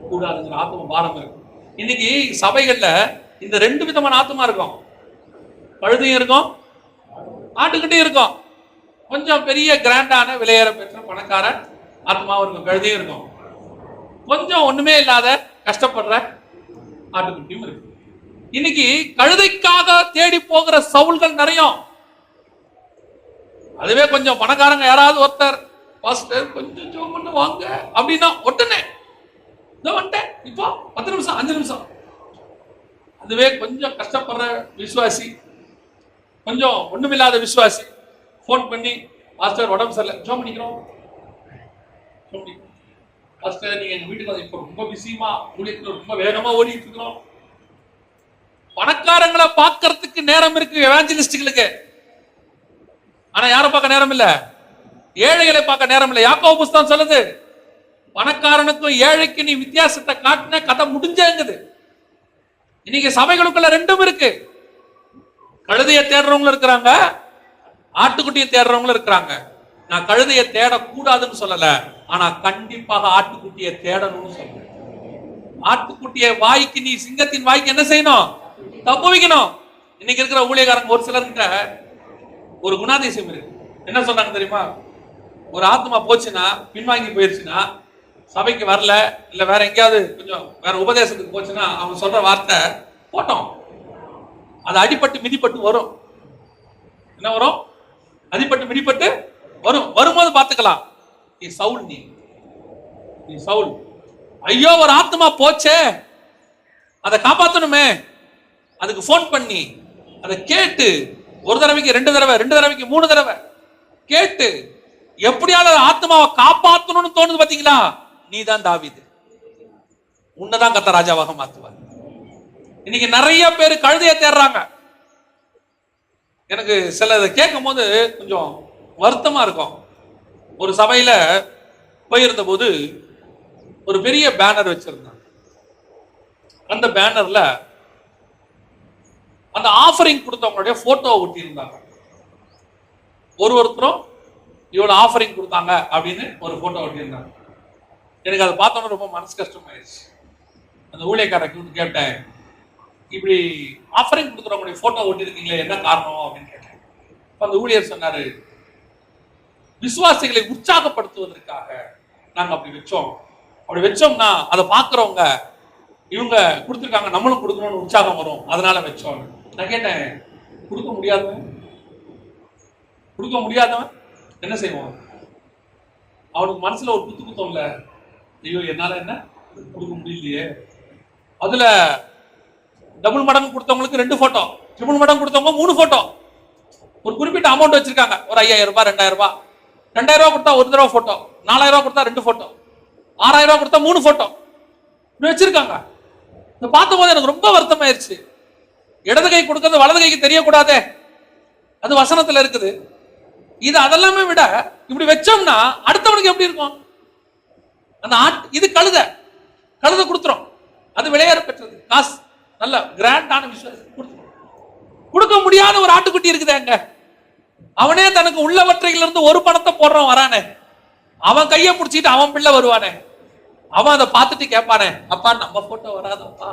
கூடாதுங்கிற ஆத்ம பாரம் இருக்கும். இன்னைக்கு சபைகள்ல இந்த 2 விதமான ஆத்மா இருக்கும். கழுதையும் இருக்கும், ஆட்டுக்கிட்டையும் இருக்கும். கொஞ்சம் பெரிய கிராண்டான விலையேற பெற்ற பணக்கார ஆத்மாவும் இருக்கும், கழுதையும் இருக்கும். கொஞ்சம் ஒண்ணுமே இல்லாத கஷ்டப்படுற ஆட்டுக்குட்டியும் இருக்கு. இன்னைக்கு கழுதைக்காக தேடி போகிற சவுல்கள் நிறைய. அதுவே கொஞ்சம் பணக்காரங்க யாராவது ஒருத்தர், பாஸ்டர் கொஞ்சம் ஜெபம் பண்ண வாங்க அப்படின்னா உடனே வந்துட்டேன், இப்போ 10 நிமிஷம் 5 நிமிஷம். அதுவே கொஞ்சம் கஷ்டப்படுற விசுவாசி, கொஞ்சம் ஒண்ணுமில்லாத விசுவாசி போன் பண்ணி, பாஸ்டர் உடம்பு சரியில்லை, ஜெபம் பண்ணிக்கிறோம். பாஸ்டர் நீங்க எங்க வீட்டுக்கு வந்து இப்போ ரொம்ப பிஸிமா, ஊழியத்துல ரொம்ப வேகமா ஓடிட்டு இருக்கிறோம். பணக்காரங்களை பார்க்கறதுக்கு நேரம் இருக்கு எவாஞ்சலிஸ்டுகளுக்கு, ஆனா யாரை பார்க்க நேரம் இல்ல? ஏழைகளை பார்க்க நேரம் இல்ல. யாக்கோபு புஸ்தகம் சொல்லுது, பணக்காரனுக்கும் ஏழைக்கு நீ வித்தியாசத்தை காட்டின கதை முடிஞ்சேங்குது. இன்னைக்கு சபைகளுக்குள்ள 2ம் இருக்கு. கழுதையை தேடுறவங்களும் இருக்கிறாங்க, ஆட்டுக்குட்டியை தேடுறவங்களும் இருக்கிறாங்க. நான் கழுதையை தேடக்கூடாதுன்னு சொல்லல, ஆனா கண்டிப்பாக ஆட்டுக்குட்டியை தேடணும்னு சொல்றேன். ஆட்டுக்குட்டியை வாய்க்கு, நீ சிங்கத்தின் வாய்க்கு என்ன செய்யணும்? தப்பு வைக்கணும். இன்னைக்கு இருக்கிற ஊழியக்காரங்க ஒரு சிலர்கிட்ட ஒரு குணாதிசயம் இருக்கு. என்ன சொன்னாங்க தெரியுமா? ஒரு ஆத்மா போச்சுன்னா, பின்வாங்கி போயிருச்சுன்னா, சபைக்கு வரல, இல்ல வேற எங்கேயாவது கொஞ்சம் வேற உபதேசத்துக்கு போச்சுன்னா அவங்க சொல்ற வார்த்தை போட்டோம். அது அடிபட்டு மிதிப்பட்டு வரும். என்ன வரும்? அடிபட்டு மிதிப்பட்டு வரும். வரும்போது பார்த்துக்கலாம். நீ சவுல், நீ சவுல். ஐயோ ஒரு ஆத்மா போச்சே, அதை காப்பாற்றணுமே, அதுக்கு போன் பண்ணி அதை கேட்டு ஒரு தடவைக்கு 2 தடவை, 2 தடவைக்கு 3 தடவை கேட்டு எப்படியாவது ஆத்மாவை காப்பாற்றணும்னு தோணுது பாத்தீங்களா? நீ தான் தாவீது. உன்னதான் கர்த்தர் ராஜாவாக மாத்துவார். இன்னைக்கு நிறைய பேர் கழுதையை தேடுறாங்க. எனக்கு சில இதை கேட்கும் போது கொஞ்சம் வருத்தமா இருக்கும். ஒரு சபையில போயிருந்த போது ஒரு பெரிய பேனர் வச்சிருந்தாங்க. அந்த பேனர்ல அந்த ஆஃபரிங் கொடுத்தவங்களுடைய போட்டோ ஒட்டி இருந்தாங்க. ஒருத்தரும் இவ்வளவு ஆஃபரிங் கொடுத்தாங்க அப்படின்னு ஒரு போட்டோ ஒட்டி இருந்தாங்க. எனக்கு அதை பார்த்தோன்னு ரொம்ப மனசு கஷ்டமாயிருச்சு. அந்த ஊழியக்காரருக்கு கேட்டேன், இப்படி ஆஃபரிங் கொடுக்குறவங்களுடைய போட்டோ ஒட்டி இருக்கீங்களே, என்ன காரணம் அப்படின்னு கேட்டேன். அந்த ஊழியர் சொன்னாரு, விசுவாசிகளை உற்சாகப்படுத்துவதற்காக நாங்க அப்படி வச்சோம். அப்படி வச்சோம்னா அதை பார்க்கிறவங்க இவங்க கொடுத்துருக்காங்க, நம்மளும் கொடுக்கணும்னு உற்சாகம் வரும், அதனால வச்சோம். நான் கேட்டேன், கொடுக்க முடியாதவன் என்ன செய்வான்? அவனுக்கு மனசுல ஒரு குத்தம் இல்ல, ஐயோ என்னால என்ன கொடுக்க முடியலையே. அதுல டபுள் மடங்கு கொடுத்தவங்களுக்கு 2 போட்டோ, ட்ரிபிள் மடங்கு கொடுத்தவங்க 3 போட்டோ. ஒரு குறிப்பிட்ட அமௌண்ட் வச்சிருக்காங்க, ஒரு 5000 ரூபாய், 2000 ரூபாய். 2000 ரூபாய் கொடுத்தா 1 தடவை போட்டோ, 4000 ரூபாய் கொடுத்தா 2 போட்டோ, 6000 ரூபாய் கொடுத்தா 3 போட்டோ வச்சிருக்காங்க. இதை பார்த்த போது எனக்கு ரொம்ப வருத்தமாயிருச்சு. இடது கை கொடுக்கறது வலது கைக்கு தெரியக்கூடாதே, அது வசனத்துல இருக்குது. இது அதெல்லாமே விட இப்படி வச்சோம்னா அடுத்தவனுக்கு எப்படி இருக்கும்? அந்த இது கழுதை கொடுத்துரும், அது விளையாட பெற்றது, காசு நல்ல கிராண்டான விஷயம் கொடுக்க முடியாத ஒரு ஆட்டுக்குட்டி இருக்குது அங்க. அவனே தனக்கு உள்ளவற்றையில இருந்து ஒரு பணத்தை போடுறவன் வரானே, அவன் கையை பிடிச்சிட்டு அவன் பிள்ளை வருவானே, அவன் அதை பார்த்துட்டு கேட்பானே, அப்பா நம்ம போட்டோ வராதப்பா,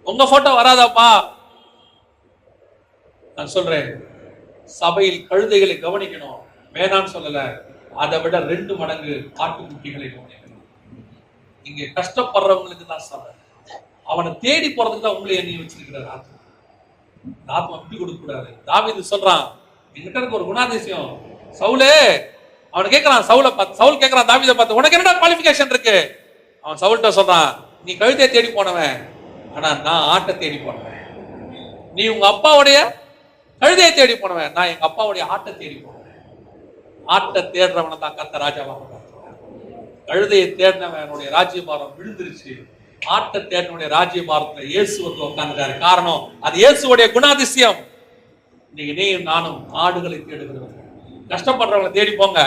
உங்க போட்டோ வராதப்பா. நான் சொல்றேன், சபையில் கழுதைகளை கவனிக்கணும், வேணான்னு சொல்லல, அதை விட 2 மடங்கு ஆட்டுக்குட்டிகளை கவனிக்கணும். இங்க கஷ்டப்படுறவங்களுக்கு தான் சபை. அவனை தேடி போறதுக்கு தான் உங்களை எண்ணி வச்சிருக்கிறார். ஆத்மா விட்டு கொடுக்க கூடாது. தாவீது சொல்றான், என்கிட்ட இருக்க ஒரு குணாதிசயம், சவுலே அவன் கேட்கிறான், சவுல் கேட்கிறான் தாவீதை பார்த்து, உனக்கு என்னடா குவாலிஃபிகேஷன் இருக்கு? அவன் சவுல்கிட்ட சொல்றான், நீ கழுதையை தேடி போனவன், ஆனா நான் ஆட்டை தேடி போனவன். நீ உங்க அப்பாவுடைய கழுதையை தேடி போனவன், நான் எங்க அப்பாவுடைய ஆட்டை தேடி போனவன். ஆட்டை தேடுறவனை தான் கர்த்தர் ராஜாவாக மாற்றுவார். கழுதையை தேடினவனுடைய ராஜ்யபாரம் விழுந்துருச்சு. ஆட்டை தேடினுடைய ராஜ்யபாரத்துல இயேசு வந்து உட்கார்ந்துட்டாரு. காரணம், அது இயேசுடைய குணாதிசயம். இன்னைக்கு நீயும் நானும் ஆடுகளை தேடுகிறவங்க, கஷ்டப்படுறவங்களை தேடி போங்க.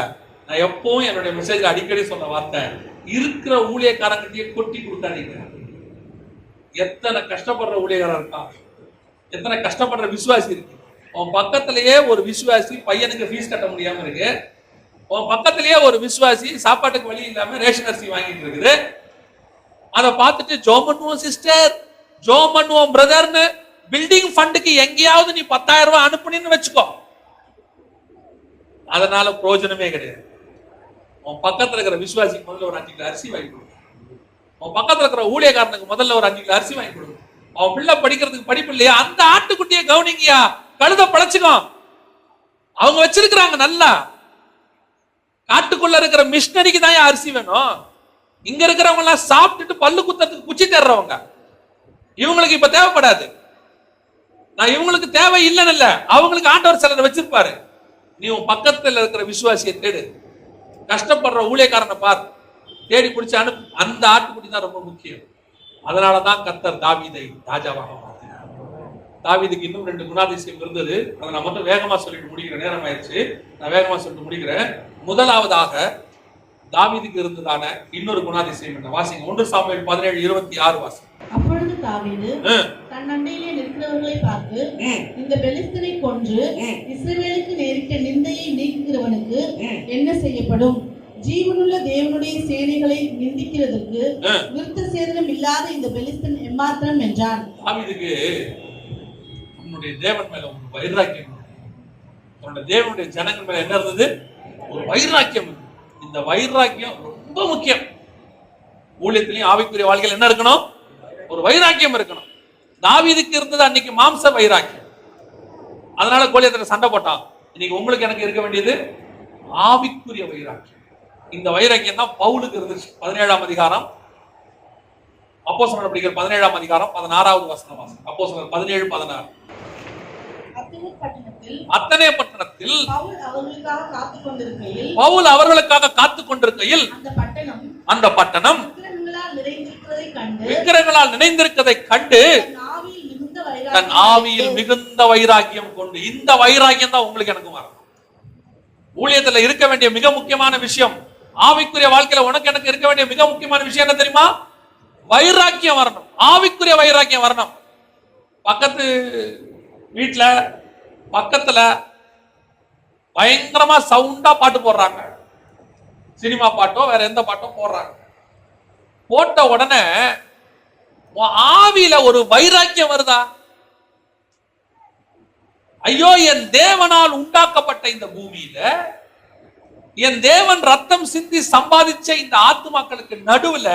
நான் எப்பவும் என்னுடைய மெசேஜ் அடிக்கடி சொன்ன வார்த்தை, இருக்கிற ஊழியக்காரங்கிட்டே கொட்டி கொடுக்காதீங்க. எத்தனை கஷ்டப்படுற ஊழியக்காரர் இருக்கா, எத்தனை கஷ்டப்படுற விசுவாசி இருக்கு. உன் பக்கத்திலேயே ஒரு விசுவாசி பையனுக்கு ஃபீஸ் கட்ட முடியாம இருக்கு, உன் பக்கத்திலேயே ஒரு விசுவாசி சாப்பாட்டுக்கு வழி இல்லாம ரேஷன் அரிசி வாங்கிட்டு இருக்குது. அதை பார்த்துட்டு ஜோம் பண்ணுவோம் சிஸ்டர், ஜோம் பண்ணுவோம் பிரதர்னு பில்டிங் ஃபண்டுக்கு எங்கேயாவது நீ 10,000 ரூபாய் அனுப்புனின்னு வச்சுக்கோ, அதனால பிரயோஜனமே கிடையாது. உன் பக்கத்துல இருக்கிற விசுவாசிக்கு முதல்ல ஒரு 5 கிலோ அரிசி வாங்கி கொடு. உன் பக்கத்துல இருக்கிற ஊழியக்காரனுக்கு முதல்ல ஒரு 5 கிலோ அரிசி வாங்கி கொடு. அவன் பிள்ளை படிக்கிறதுக்கு படிப்பு இல்லையா, அந்த ஆட்டுக்குட்டியை கவனிங்கயா, கழுத பழச்சுக்கோ. அவங்க வச்சிருக்கிறாங்க நல்லா. காட்டுக்குள்ள இருக்கிற மிஷினரிக்கு தான் அரிசி வேணும். இங்க இருக்கிறவங்க எல்லாம் சாப்பிட்டுட்டு பல்லு குத்தத்துக்கு குச்சி தேடுறவங்க, இவங்களுக்கு இப்ப தேவைப்படாது. நான் இவங்களுக்கு தேவை இல்லைன்னு இல்ல, அவங்களுக்கு ஆண்டவர் சிலரை வச்சிருப்பாரு. நீ உன் பக்கத்துல இருக்கிற விசுவாசியை தேடு, கஷ்டப்படுற ஊழியக்காரனை பார், தேடி பிடிச்சு அனுப்பு. அந்த ஆட்டுக்குட்டி தான் ரொம்ப முக்கியம். அதனாலதான் கர்த்தர் தாவீதை ராஜாவாக மாற்றினார். தாவீதுக்கு இன்னும் 2 குணாதிசயம் இருந்தது. அதை நான் மட்டும் வேகமா சொல்லிட்டு முடிக்கிறேன், நேரம் ஆயிடுச்சு. நான் வேகமா சொல்லிட்டு முடிக்கிறேன். முதலாவதாக தாவீதுக்கு இருந்ததான இன்னொரு குணாதிசயம் என்ன? வாசிங்க 1 சாமுவேல் 17:26 வாசிங்க. அப்பொழுது தாவீது தன் அண்டையிலே நிற்கிறவர்களை பார்த்து, இந்த பெலிஸ்தனை கொன்று இஸ்ரவேலுக்கு நேரிட்ட நிந்தையை நீக்குகிறவனுக்கு என்ன செய்யப்படும்? ஜீவனுள்ள தேவனுடைய சேனைகளை நிந்திக்கிறதுக்கு விருத்த சேதனம் இல்லாத இந்த பெலிஸ்தன் எம்மாத்திரம் என்றான். தாவீதுக்கு உன்னுடைய தேவன் மேல ஒரு வைராக்கியம், உன்னுடைய தேவனுடைய ஜனங்கள் மேல என்ன இருந்தது? ஒரு வைராக்கியம். இந்த வைராக்கியம் ரொம்ப ரொம்ப முக்கியம். ஊழியத்திலையும் ஆவிக்குரிய வாழ்க்கையில் என்ன இருக்கணும்? ஒரு வைராக்கியம் இருக்கணும். தாவீதுக்கு இருந்தது அன்னைக்கு மாம்ச வைராக்கியம். அதனால கோலியாத்திட்ட சண்டை போட்டான். இன்னைக்கு உங்களுக்கு எனக்கு இருக்க வேண்டியது ஆவிக்குரிய வைராக்கியம். இந்த வைராக்கியம் தான் பவுலுக்கு இருந்துச்சு. 17ஆம் அதிகாரம் அப்போஸ்தலர் நடபடிகள் 17ஆம் அதிகாரம் 16வது வசனம் வாசிங்க. அப்போஸ்தலர் 17:16. அத்தனை பட்டணத்தில் பவுல் அவர்களுக்காக காத்துக் கொண்டிருக்கையில் அந்த பட்டணம் விக்கிரகங்களால் நினைந்திருக்கிறதை கண்டு தன் ஆவியில் மிகுந்த வைராக்கியம் கொண்டு, இந்த வைராக்கியம் தான் உங்களுக்கு எனக்கு வரும். ஊழியத்துல இருக்க வேண்டிய மிக முக்கியமான விஷயம், ஆவிக்குரிய வாழ்க்கையில உனக்கு எனக்கு இருக்க வேண்டிய மிக முக்கியமான விஷயம் என்ன தெரியுமா? வைராக்கியம் வரணும், ஆவிக்குரிய வைராக்கியம் வரணும். பக்கத்து வீட்டுல பக்கத்துல பயங்கரமா சவுண்டா பாட்டு போடுறாங்க, சினிமா பாட்டோ வேற எந்த பாட்டோ போடுறாங்க. போட்ட உடனே ஆவியில ஒரு வைராக்கியம் வருதா? ஐயோ, என் தேவனால் உண்டாக்கப்பட்ட இந்த பூமியில என் தேவன் ரத்தம் சிந்தி சம்பாதிச்ச இந்த ஆத்துமாக்களுக்கு நடுவுல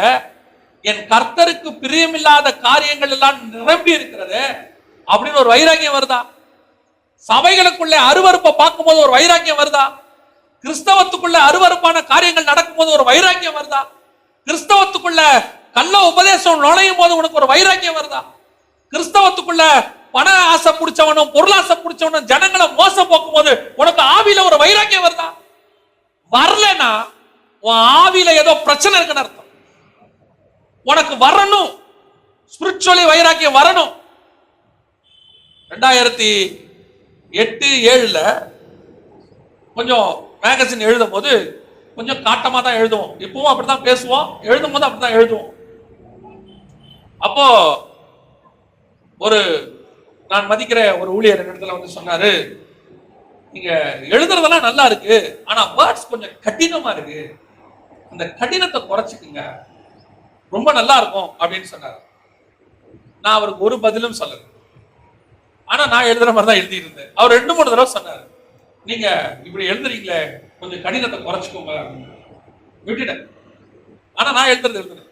என் கர்த்தருக்கு பிரியமில்லாத காரியங்கள் எல்லாம் நிரம்பி இருக்கிறது அப்படின்னு ஒரு வைராக்கியம் வருதா? சபைகளுக்குள்ள அருவருப்பை பார்க்கும் போது ஒரு வைராக்கியம் வருதா? கிறிஸ்தவத்துக்குள்ள அருவருப்பான காரியங்கள் நடக்கும் போது ஒரு வைராக்கியம் வருதா? கிறிஸ்தவத்துக்குள்ள கள்ள உபதேசம் நுழையும் போது உனக்கு ஒரு வைராக்கியம் வருதா? கிறிஸ்தவத்துக்குள்ள பண ஆசை பிடிச்சவனும் பொருளாசை பிடிச்சவனும் ஜனங்களை மோசம் போக்கும் போது உனக்கு ஆவியில ஒரு வைராக்கியம் வருதா? வரலனா உன் ஆவியில ஏதோ பிரச்சனை இருக்குன்னு அர்த்தம். உனக்கு வரணும், ஸ்பிரிச்சுவலி வைராக்கியம் வரணும். 2008-7 கொஞ்சம் மேகசின் எழுதும் போது கொஞ்சம் காட்டமா தான் எழுதுவோம். இப்பவும் அப்படித்தான் பேசுவோம், எழுதும் போது அப்படித்தான் எழுதுவோம். அப்போ நான் மதிக்கிற ஒரு ஊழியர் இடத்துல வந்து சொன்னாரு, நீங்க எழுதுறதெல்லாம் நல்லா இருக்கு, ஆனா வேர்ட்ஸ் கொஞ்சம் கடினமா இருக்கு, அந்த கடினத்தை குறைச்சிக்குங்க, ரொம்ப நல்லா இருக்கும் அப்படின்னு சொன்னாரு. நான் அவருக்கு ஒரு பதிலும் சொல்லல, ஆனா நான் எழுதுற மாதிரி தான் எழுதிட்டு இருந்தேன். அவர் 2-3 தடவை சொன்னாரு, நீங்க இப்படி எழுதுறீங்களே, கொஞ்சம் கடினத்தை குறைச்சிக்கோங்க. விட்டுட்டேன். ஆனா நான் எழுதுறேன்.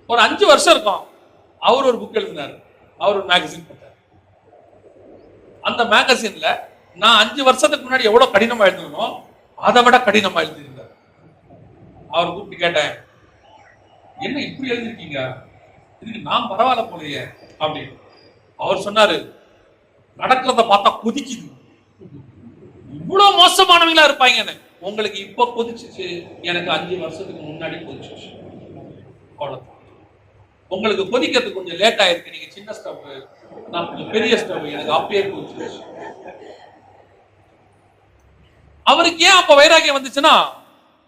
ஒரு 5 வருஷம் இருக்கும், அவர் ஒரு புக் எழுதினாரு, அவர் ஒரு மேகசின் போட்டார். அந்த மேகசின்ல நான் 5 வருஷத்துக்கு முன்னாடி எவ்வளவு கடினமா எழுதணும் அதை விட கடினமா எழுதியிருந்தார். அவர் கூப்பிட்டு கேட்டேன், என்ன இப்படி எழுதிருக்கீங்க, இதுக்கு நான் பரவாயில்ல போலையே அப்படின்னு. அவர் சொன்னாரு, நடக்கிறத பார்த்தா கொதிக்குது, இவ்வளவு மோசமானவங்களா இருப்பாங்கன்னு. உங்களுக்கு இப்ப கொதிச்சிச்சு, எனக்கு 5 வருஷத்துக்கு முன்னாடி கொதிச்சிச்சு. அவ்வளவுதான். உங்களுக்கு கொதிக்கிறதுக்கு கொஞ்சம் லேட் ஆயிருக்கு, நீங்க சின்ன ஸ்டவ், நான் கொஞ்சம் பெரிய ஸ்டவ், எனக்கு அப்பயே கொதிச்சிச்சு. அவருக்கு ஏன் அப்ப வைராக்கியம் வந்துச்சுன்னா,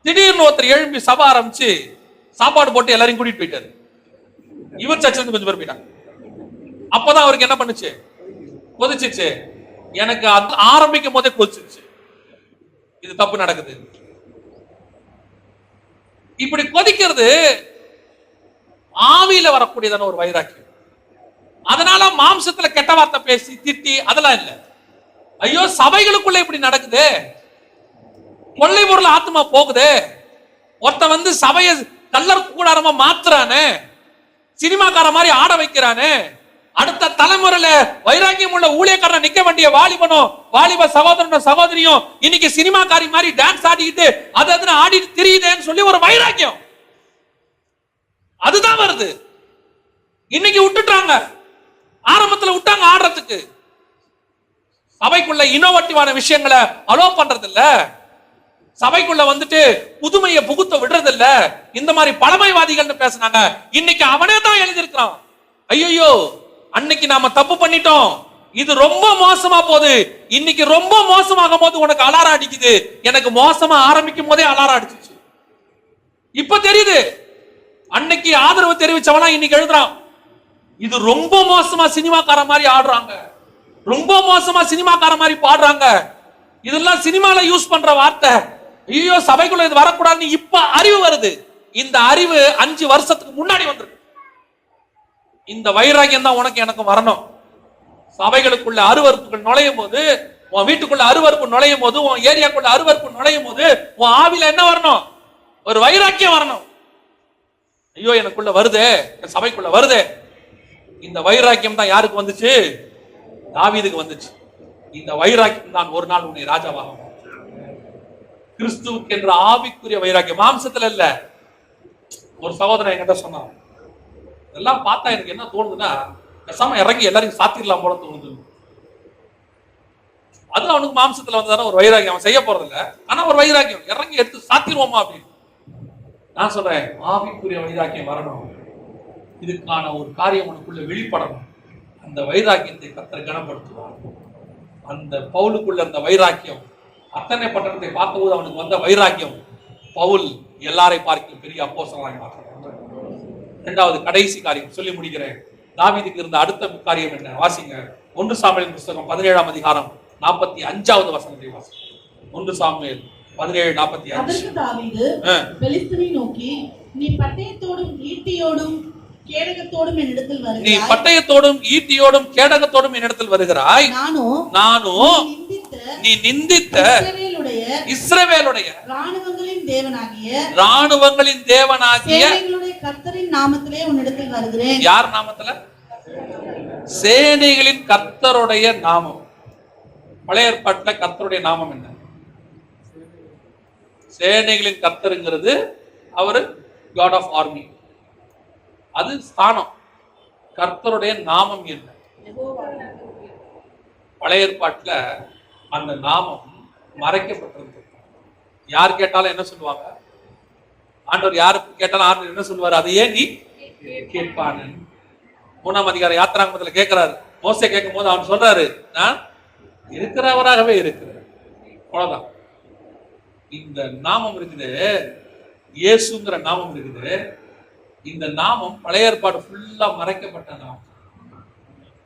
திடீர்னு ஒருத்தர் எழும்பி சபை ஆரம்பிச்சு சாப்பாடு போட்டு எல்லாரையும் கூட்டிட்டு போயிட்டாரு. இவர் சர்ச்சில் இருந்து கொஞ்சம் பேர் போயிட்டாங்க. அப்பதான் அவருக்கு என்ன பண்ணுச்சு, கொதிச்சிச்சு. எனக்கு அது ஆரம்பிக்கும் போதே கொதிச்சிச்சு, இது தப்பு நடக்குது. இப்படி கொதிக்கிறது ஆவியில வரக்கூடியதான ஒரு வைராக்கியம். அதனால மாம்சத்துல கெட்ட வார்த்தை பேசி திட்டி அதெல்லாம் இல்ல. ஐயோ, சபைகளுக்குள்ள இப்படி நடக்குது, கொள்ளை பொருள் ஆத்மா போகுது, ஒருத்த வந்து சபையை கல்லர் கூடாரமா மாத்துறானே, சினிமாக்கார மாதிரி ஆட வைக்கிறானே, அடுத்த தலைமுறையில வைராக்கியம் உள்ள ஊழியக்காரன் நிக்க வேண்டிய வாலிப சகோதரனும் சகோதரியும் இன்னைக்கு சினிமாக்காரி மாதிரி டான்ஸ் ஆடிக்கிட்டு அதை ஆடிட்டு திரியுதேன்னு சொல்லி ஒரு வைராக்கியம் அதுதான் வருது. இன்னைக்கு விட்டுட்டாங்க, ஆரம்பத்துல விட்டாங்க ஆடுறதுக்கு. சபைக்குள்ள இனோவேட்டிவான விஷயங்களை அலோ பண்றது இல்ல, சபைக்குள்ள வந்துட்டு புதுமையை புகுத்த விடுறது இல்ல. இந்த மாதிரி பழமைவாதிகள் பேசினாங்க. இன்னைக்கு அவனே தான் எழுதியிருக்கிறான், ஐயோ அன்னைக்கு நாம தப்பு பண்ணிட்டோம், இது ரொம்ப மோசமா போகுது, இன்னைக்கு ரொம்ப மோசமாகும் போது உனக்கு அலாரம் அடிக்குது. எனக்கு மோசமா ஆரம்பிக்கும் போதே அலாரம் அடிச்சிச்சு. இப்ப தெரியுது, அன்னைக்கு ஆதரவு தெரிவிச்சவனா இன்னைக்கு எழுதுறான், இது ரொம்ப மோசமா சினிமாக்கார மாதிரி ஆடுறாங்க, ரொம்ப மோசமா சினிமாக்கார மாதிரி பாடுறாங்க, இதெல்லாம் சினிமால யூஸ் பண்ற வார்த்தை, ஐயோ சபைக்குள்ள இது வரக்கூடாதுன்னு இப்ப அறிவு வருது. இந்த அறிவு 5 வருஷத்துக்கு முன்னாடி வந்திருக்கு. இந்த வைராக்கியம் தான் உனக்கு எனக்கு வரணும். சபைகளுக்குள்ள அருவருப்புகள் நுழையும் போது, உன் வீட்டுக்குள்ள அருவருப்பு நுழையும் போது, உன் ஏரியாக்குள்ள அருவருப்பு நுழையும் போது உன் ஆவில என்ன வரணும்? ஒரு வைராக்கியம் வரணும். ஐயோ எனக்குள்ள வருதே, என் சபைக்குள்ள வருதே. இந்த வைராக்கியம் தான் யாருக்கு வந்துச்சு? தாவீதுக்கு வந்துச்சு. இந்த வைராக்கியம் தான் ஒரு நாள் உன்னை ராஜாவாகும். கிறிஸ்துவுக்கு என்ற ஆவிக்குரிய வைராக்கியம், மாம்சத்துல இல்ல. ஒரு சகோதரன் என்கிட்ட சொன்னான், இதெல்லாம் பார்த்தா எனக்கு என்ன தோணுதுன்னா, பேசாம இறங்கி எல்லாரையும் சாத்திடலாம் போல தோணுது. அது அவனுக்கு மாம்சத்துல வந்ததான ஒரு வைராக்கியம். அவன் செய்ய போறது இல்ல, ஆனா ஒரு வைராக்கியம், இறங்கி எடுத்து சாத்திடுவோமா அப்படின்னு. நான் சொல்றேன், ஆவிக்குரிய வைராக்கியம் வரணும். இதுக்கான ஒரு காரியம் உனக்குள்ள வெளிப்படணும். அந்த வைராக்கியத்தை கர்த்தர் கனப்படுத்துவார். அந்த பவுலுக்குள்ள இருந்த வைராக்கியம், அத்தனை பட்டணத்தை பார்த்தபோது அவனுக்கு வந்த வைராக்கியம், பவுல் எல்லாரை பார்க்க பெரிய அப்போஸ்தலனாக மாற்றினார். இரண்டாவது கடைசி காரியம் சொல்லி முடிக்கிறேன். தாவீதுக்கு இருந்த அடுத்த காரியம் என்ன? வாசிங்க 1 சாமுவேல் புத்தகம் 17ஆம் அதிகாரம் 45வது வசனத்தை வாசிங்க. 1 சாமுவேல் 17:45. அதற்கு தாவீது பெலிஸ்தனை நோக்கி, நீ பட்டயத்தோடும் ஈட்டியோடும் கேடகத்தோடும் என்னிடத்தில் வருகிறாய். நீ பட்டயத்தோடும் ஈட்டியோடும் கேடகத்தோடும் என்னிடத்தில் வருகிறாய். நானும் நீ நிந்தித்த இஸ்ரவேலுடைய ராணுவங்களின் தேவனாகிய கர்த்தரின் நாமத்திலே உன்னிடத்தில் வருகிறேன். யார் நாமத்துல? சேனைகளின் கர்த்தருடைய நாமம். பழைய ஏற்பாட்டுல கர்த்தருடைய நாமம் என்ன? சேனைகளின் கர்த்தருங்கிறது அவரு காட் ஆஃப் ஆர்மி. அது ஸ்தானம். கர்த்தருடைய நாமம் என்ன? பழைய ஏற்பாட்டுல அந்த நாமம் மறைக்கப்பட்டிருந்தது. யார் கேட்டாலும் என்ன சொல்லுவாங்க? ஆண்டவர் யாருக்கு கேட்டாலும் ஆண்டவர் என்ன சொல்லுவாரு? அதையே நீ கேட்பானு. 3ஆம் அதிகார யாத்திராங்கமத்துல கேட்கிறாரு. மோசே கேட்கும் போது அவன் சொல்றாரு, நான் இருக்கிறவராகவே இருக்கிறேன். அவ்வளவுதான். இந்த நாமம் இருக்குது, இயேசுங்கிற நாமம் இருக்குது. இந்த நாமம் பழைய ஏற்பாடு ஃபுல்லா மறைக்கப்பட்ட நாமம்.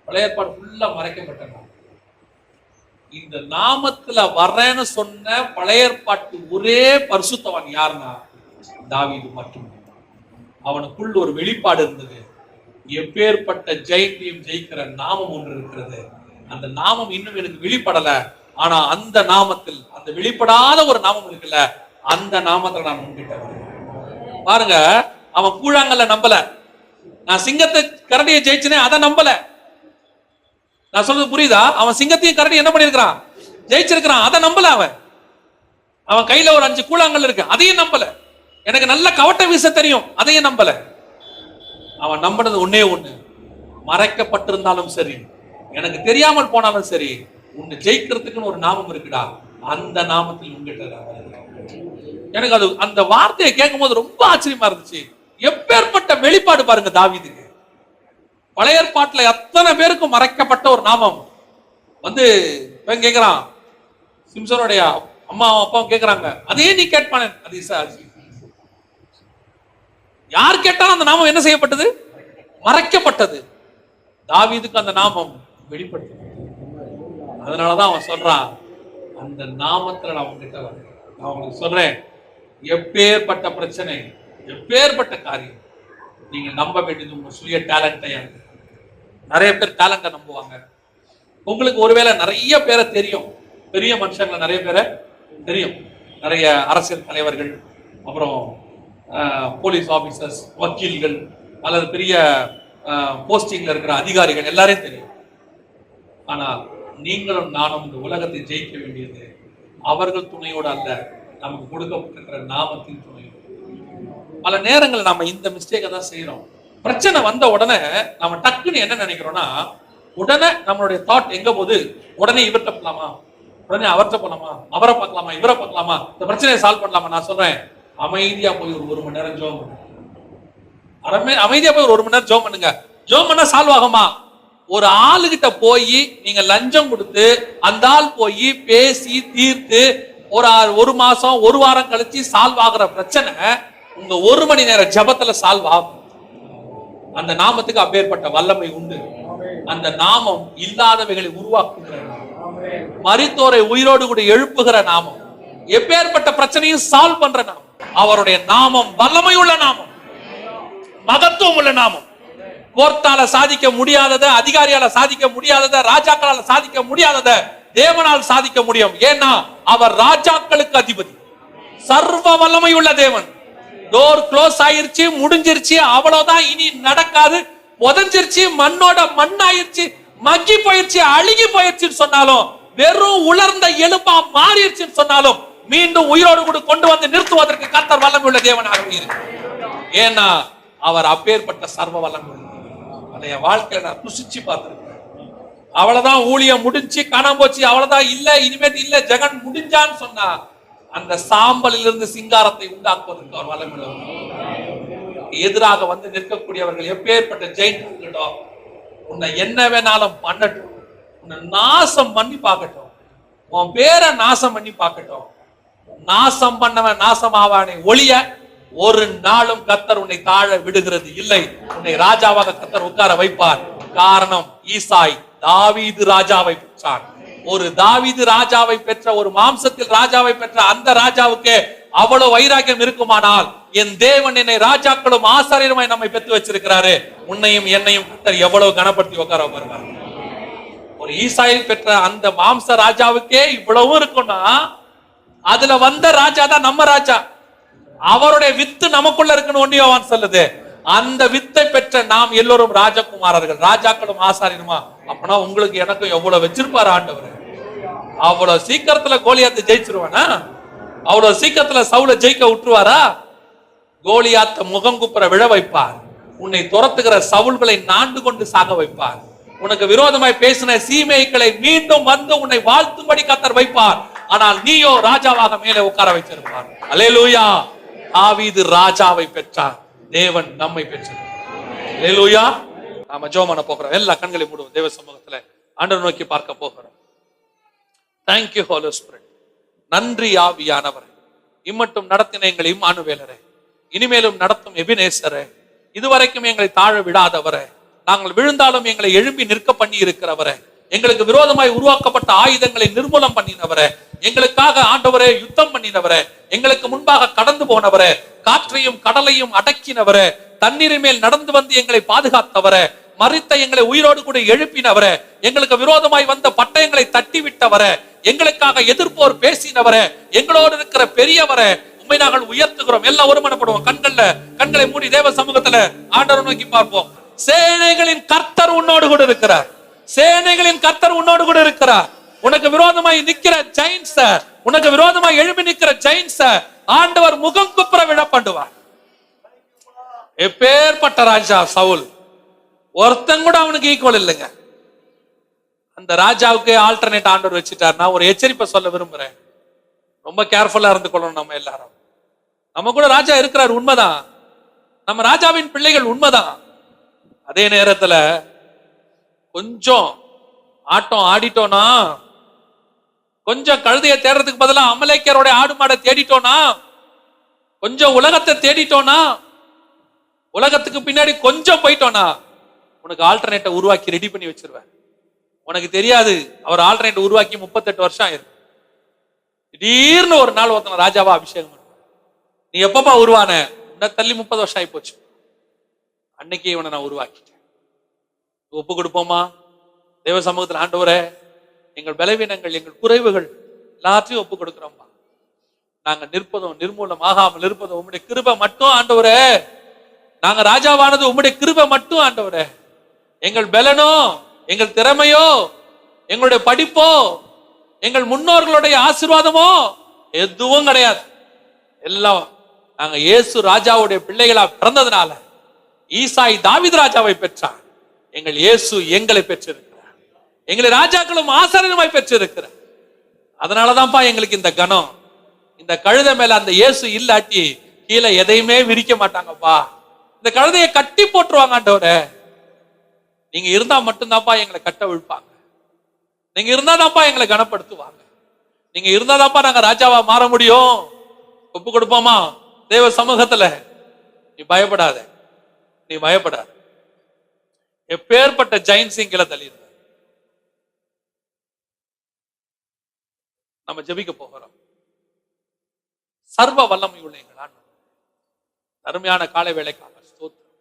பழைய ஏற்பாடு ஃபுல்லா மறைக்கப்பட்ட நாமம். இந்த நாமத்துல வர்றேன்னு சொன்ன பழைய ஏற்பாட்டு ஒரே பரிசுத்தவன் யாருன்னா தாவீது மட்டும். அவனுக்குள் ஒரு வெளிப்பாடு இருந்தது. எப்பேற்பட்ட ஜெயத்தையும் ஜெயிக்கிற நாமம் ஒன்று இருக்கிறது. அந்த நாமம் இன்னும் எனக்கு வெளிப்படல. ஆனா அந்த நாமத்தில், அந்த வெளிப்படாத ஒரு நாமம் இருக்குல்ல, அந்த நாமத்துல நான் உங்ககிட்ட வரேன். பாருங்க, அவன் கூழாங்கல்ல நம்பல. நான் சிங்கத்தை கரடியை ஜெயிச்சனே அதை நம்பல. நான் சொல்றது புரியுதா? அவன் சிங்கத்தையும் கரடி என்ன பண்ணிருக்கிறான்? ஜெயிச்சிருக்கிறான். அதை நம்பல. அவன் கையில ஒரு 5 கூழாங்கல் இருக்கு, அதையும் நம்பல. எனக்கு நல்ல கவட்ட வீச தெரியும், அதையும் நம்பல. அவன் நம்பினது ஒன்னே ஒண்ணு, மறைக்கப்பட்டிருந்தாலும் சரி, எனக்கு தெரியாமல் போனாலும் சரி, உன்னை ஜெயிக்கிறதுக்குன்னு ஒரு நாமம் இருக்குடா, அந்த நாமத்தில் உங்ககிட்ட. எனக்கு அது அந்த வார்த்தையை கேட்கும் போது ரொம்ப ஆச்சரியமா இருந்துச்சு. எப்பேற்பட்ட வெளிப்பாடு பாருங்க தாவீதுக்கு. பழைய ஏற்பாட்டுல எத்தனை பேருக்கும் மறைக்கப்பட்ட ஒரு நாமம் வந்து கேட்கிறான். சிம்சனுடைய அம்மா அப்பாவும் கேட்கிறாங்க, அதே நீ கேட்பானே. அது யார் கேட்டாலும் அந்த நாமம் என்ன செய்யப்பட்டது? மறைக்கப்பட்டது. தாவீதுக்கு அந்த நாமம் வெளிப்பட்டது. அதனாலதான் அவன் சொல்றான், அந்த நாமத்துல நான் உங்ககிட்ட வரேன். நான் உங்களுக்கு சொல்றேன், எப்பேற்பட்ட பிரச்சனை, எப்பேற்பட்ட காரியம், நீங்க நம்ப வேண்டியது உங்க சுய டேலண்டை. நிறைய பேர் டேலண்ட நம்புவாங்க. உங்களுக்கு ஒருவேளை நிறைய பேரை தெரியும், பெரிய மனுஷங்களை நிறைய பேரை தெரியும், நிறைய அரசியல் தலைவர்கள், அப்புறம் போலீஸ் ஆபீசர்ஸ், வக்கீல்கள், அல்லது பெரிய போஸ்டிங்ல இருக்கிற அதிகாரிகள், எல்லாரையும் தெரியும். ஆனால் நீங்களும் நானும் இந்த உலகத்தை ஜெயிக்க வேண்டியது அவர்கள் துணையோடு அல்ல, நமக்கு கொடுக்கப்பட்டிருக்கிற நாமத்தின் துணையோடு. பல நேரங்கள் நம்ம இந்த மிஸ்டேக்கை தான் செய்யறோம். பிரச்சனை வந்த உடனே நம்ம டக்குன்னு என்ன நினைக்கிறோம்னா, உடனே நம்மளுடைய தாட் எங்க போகுது? உடனே இவர்கிட்ட போலாமா, உடனே அவர்கிட்ட போலாமா, அவரை பார்க்கலாமா, இவரை பார்க்கலாமா, இந்த பிரச்சனையை சால்வ் பண்ணலாமா. நான் சொல்றேன், அமைதியா போய் ஒரு 1 மணி நேரம் ஜோம் பண்ணுங்க. அமைதியா போய் ஒரு 1 மணி நேரம் ஜோம் பண்ணுங்க. ஜோம் பண்ணா சால்வ் ஆகுமா? ஒரு ஆளுகிட்ட போய் நீங்க லஞ்சம் கொடுத்து அந்த ஆள் போய் பேசி தீர்த்து ஒரு மாசம் 1 வாரம் கழிச்சு சால்வ் ஆகுற பிரச்சனை உங்க 1 மணி நேர ஜபத்துல சால்வ் ஆகும். அந்த நாமத்துக்கு அப்பேற்பட்ட வல்லமை உண்டு. அந்த நாமம் இல்லாதவைகளை உருவாக்குகிற நாமம், மரித்தோரை உயிரோடு கூட எழுப்புகிற நாமம், எப்பேற்பட்ட பிரச்சனையும் சால்வ் பண்ற நாமம். அவருடைய நாமம் வல்லமை உள்ள நாமம், மகத்துவம் உள்ள நாமம். கோர்ட்டால சாதிக்க முடியாதத, அதிகாரியால சாதிக்க முடியாதத, ராஜாக்களால சாதிக்க முடியாதத தேவனால் சாதிக்க முடியும். ஏன்னா அவர் ராஜாக்களுக்கு அதிபதி, சர்வ வல்லமை உள்ள தேவன். டோர் க்ளோஸ் ஆயிருச்சு, முடிஞ்சிருச்சு, அவ்வளவுதான், இனி நடக்காது, புதஞ்சிருச்சு, மண்ணோட மண்ணாயிருச்சு, மக்கி போயிருச்சு, அழுகி போயிருச்சுன்னு சொன்னாலும், வெறும் உலர்ந்த எலும்பா மாறிடுச்சுன்னு சொன்னாலும் மீண்டும் உயிரோடு கூட கொண்டு வந்து நிறுத்துவதற்கு கர்த்தர் வல்லமை உள்ள தேவனாக இருக்கு. ஏன்னா அவர் அப்பேற்பட்ட சர்வ வல்லமை உள்ள. அதை என் வாழ்க்கையில நான் ருசிச்சு பார்த்திருக்கேன். அவ்வளவுதான், ஊழியம் முடிஞ்சு காணாம போச்சு, அவ்வளவுதான், இல்ல இனிமேல் இல்ல, ஜெகன் முடிஞ்சான்னு சொன்னா அந்த சாம்பலில் இருந்து சிங்காரத்தை உண்டாக்குவதற்கு அவர் வல்லமை உள்ளவர். எதிராக வந்து நிற்கக்கூடியவர்கள் எப்பேற்பட்ட ஜெயிட்டும், உன்னை என்ன வேணாலும் பண்ணட்டும், உன்னை நாசம் பண்ணி பார்க்கட்டும், உன் பேரை நாசம் பண்ணி பார்க்கட்டும், நாசம் பண்ணவன் நாசமாவானே ஒழிய ஒரு நாளும் கர்த்தர் உன்னை தாழ விடுகிறது இல்லை. உன்னை ராஜாவாக கர்த்தர் உட்கார வைப்பார். காரணம், ஈசாய் தாவீது ராஜாவை பெற்றான். ஒரு தாவீது ராஜாவை பெற்ற, ஒரு மாம்சத்தில் ராஜாவை பெற்ற அந்த ராஜாவுக்கு அவ்வளவு வைராக்கியம் இருக்குமானால், என் தேவன் என்னை ராஜாக்களும் ஆசாரியருமாய் நம்மை பெற்று வச்சிருக்கிறாரு, உன்னையும் என்னையும் கர்த்தர் எவ்வளவு கனப்படுத்தி உட்கார வருவார். ஒரு ஈசாயை பெற்ற அந்த மாம்ச ராஜாவுக்கே இவ்வளவு இருக்கும்னா, அதுல வந்த ராஜா தான் நம்ம ராஜா. அவருடைய வித்து நமக்குள்ள இருக்குன்னு ஒன்றியவான் சொல்லுது. அந்த வித்தை பெற்ற நாம் எல்லோரும் ராஜகுமாரர்கள், ராஜாக்களும் ஆசாரியனுமா. அப்பனா உங்களுக்கு எனக்கும் எவ்வளவு வச்சிருப்பாரு ஆண்டவர். அவ்வளவு சீக்கிரத்துல கோலியாத்தை ஜெயிச்சிருவானா? அவ்வளவு சீக்கிரத்துல சவுல ஜெயிக்க விட்டுருவாரா? கோலியாத்த முகங்குப்புற விழ வைப்பார். உன்னை துரத்துகிற சவுல்களை நாண்டு கொண்டு சாக வைப்பார். உனக்கு விரோதமாய் பேசின சீமைகளை மீண்டும் வந்து உன்னை வாழ்த்தும்படி கர்த்தர் வைப்பார். ஆனால் நீயோ ராஜாவாக மேலே உட்கார வைத்திருப்பார். அல்லேலூயா. தாவீது ராஜாவை பெற்றார், தேவன் நம்மை பெற்றார். அல்லேலூயா. நாம ஜெபம் பண்ண போகிறோம். எல்லா கண்களை மூடுவோம். தேவ சமூகத்துல ஆண்டவரை நோக்கி பார்க்க போகிறோம். Thank you Holy Spirit. நன்றி ஆவியானவரே. இம்மட்டும் நடத்தின எங்களை இம்மானுவேலரே, இனிமேலும் நடத்தும் எபினேசரே, இதுவரைக்கும் எங்களை தாழ விடாதவரே, நாங்கள் விழுந்தாலும் எங்களை எழும்பி நிற்க பண்ணி இருக்கிறவரே, எங்களுக்கு விரோதமாய் உருவாக்கப்பட்ட ஆயுதங்களை நிர்மூலம் பண்ணினவரே, எங்களுக்காக ஆண்டவரே யுத்தம் பண்ணினவரே, எங்களுக்கு முன்பாக கடந்து போனவரே, காற்றையும் கடலையும் அடக்கினவரே, தண்ணீரின் மேல் நடந்து வந்து எங்களை பாதுகாத்தவரே, மரித்த எங்களை உயிரோடு கூட எழுப்பினவரே, எங்களுக்கு விரோதமாய் வந்த பட்டயங்களை தட்டி விட்டவரே, எங்களுக்காக எதிர்ப்போர் பேசினவரே, எங்களோடு இருக்கிற பெரியவரே, உண்மை நாங்கள் உயர்த்துகிறோம். எல்லாம் ஒருமனப்படுவோம். கண்களை மூடி தேவ சமூகத்துல ஆண்டவரை நோக்கி பார்ப்போம். சேனைகளின் கர்த்தர் உன்னோடு கூட இருக்கிறார். சேனைகளின் கர்த்தர் உன்னோடு கூட இருக்கிறார். உனக்கு விரோதமாய் நிக்கிற ஜெயின்ஸ, உனக்கு விரோதமாய் எழுப்பி நிக்கிற ஜெயின்ஸ ஆண்டவர் முகம் குப்புற விழ பண்ணுவார். எப்பேற்பட்ட ராஜா சவுல், ஒருத்தன் கூட அவனுக்கு ஈக்குவல் இல்லைங்க. அந்த ராஜாவுக்கு ஆல்டர்னேட் ஆண்டவர் வச்சுட்டார். நான் ஒரு எச்சரிப்பை சொல்ல விரும்புறேன். ரொம்ப கேர்ஃபுல்லா இருந்து கொள்ளணும். நம்ம எல்லாரும், நம்ம கூட ராஜா இருக்கிறார், உண்மைதான். நம்ம ராஜாவின் பிள்ளைகள், உண்மைதான். அதே நேரத்துல கொஞ்சம் ஆட்டம் ஆடிட்டோம்னா, கொஞ்சம் கழுதையை தேடுறதுக்கு பதிலாக அமலேக்கியரோட ஆடு மாடை தேடிட்டோம்னா, கொஞ்சம் உலகத்தை தேடிட்டோம்னா, உலகத்துக்கு பின்னாடி கொஞ்சம் போயிட்டோம்னா, உனக்கு ஆல்டர்னேட்டை உருவாக்கி ரெடி பண்ணி வச்சிருவேன். உனக்கு தெரியாது, அவர் ஆல்டர்னேட் உருவாக்கி 38 வருஷம் ஆயிருக்கு. திடீர்னு ஒரு நாள் ஒருத்தன ராஜாவா அபிஷேகம் பண்ணுவான். நீ எப்பப்பா உருவான? தள்ளி 30 வருஷம் ஆகி போச்சு. அன்னைக்கு இவனை நான் உருவாக்கிட்டேன். ஒப்பு கொடுப்போமா தேவ சமூகத்தில்? ஆண்டவரே, எங்கள் பலவீனங்கள், எங்கள் குறைவுகள் எல்லாத்தையும் ஒப்பு கொடுக்கிறோம்மா. நாங்க நிற்பதும் நிர்மூலம் ஆகாமல் இருப்பதும் உம்முடைய கிருபை மட்டும் ஆண்டவரே. நாங்க ராஜாவானது உம்முடைய கிருபை மட்டும் ஆண்டவரே. எங்கள் பலனோ, எங்கள் திறமையோ, எங்களுடைய படிப்போ, எங்கள் முன்னோர்களுடைய ஆசீர்வாதமோ எதுவும் கிடையாது. எல்லாம் நாங்க இயேசு ராஜாவுடைய பிள்ளைகளா பிறந்ததுனால, ஈசாய் தாவீது ராஜாவை பெற்றார். எங்கள் இயேசு எங்களை பெற்றிருக்கிறார். எங்களை ராஜாக்களும் ஆசாரியருமாய் பெற்றிருக்கிறார். அதனாலதான்ப்பா எங்களுக்கு இந்த கனம். இந்த கழுதை மேல அந்த இயேசு இல்லாட்டி கீழே எதையுமே விரிக்க மாட்டாங்கப்பா. இந்த கழுதையை கட்டி போட்டுருவாங்க. ஆண்டவரே, நீங்க இருந்தா மட்டும்தான்ப்பா எங்களை கட்ட விழுப்பாங்க. நீங்க இருந்தாதான்ப்பா எங்களை கனப்படுத்துவாங்க. நீங்க இருந்தாதான்ப்பா நாங்க ராஜாவா மாற முடியும். ஒப்பு கொடுப்போமா தேவ சமூகத்துல? நீ பயப்படாத, நீ பயப்படாத. எப்பேற்பட்ட ஜெயின்ஸ் கீழே தள்ளியிருந்த. நம்ம ஜெபிக்க போகிறோம். சர்வ வல்லமை உள்ள எங்கள் ஆண்டவர், அருமையான காலை வேளைக்காக ஸ்தோத்திரம்.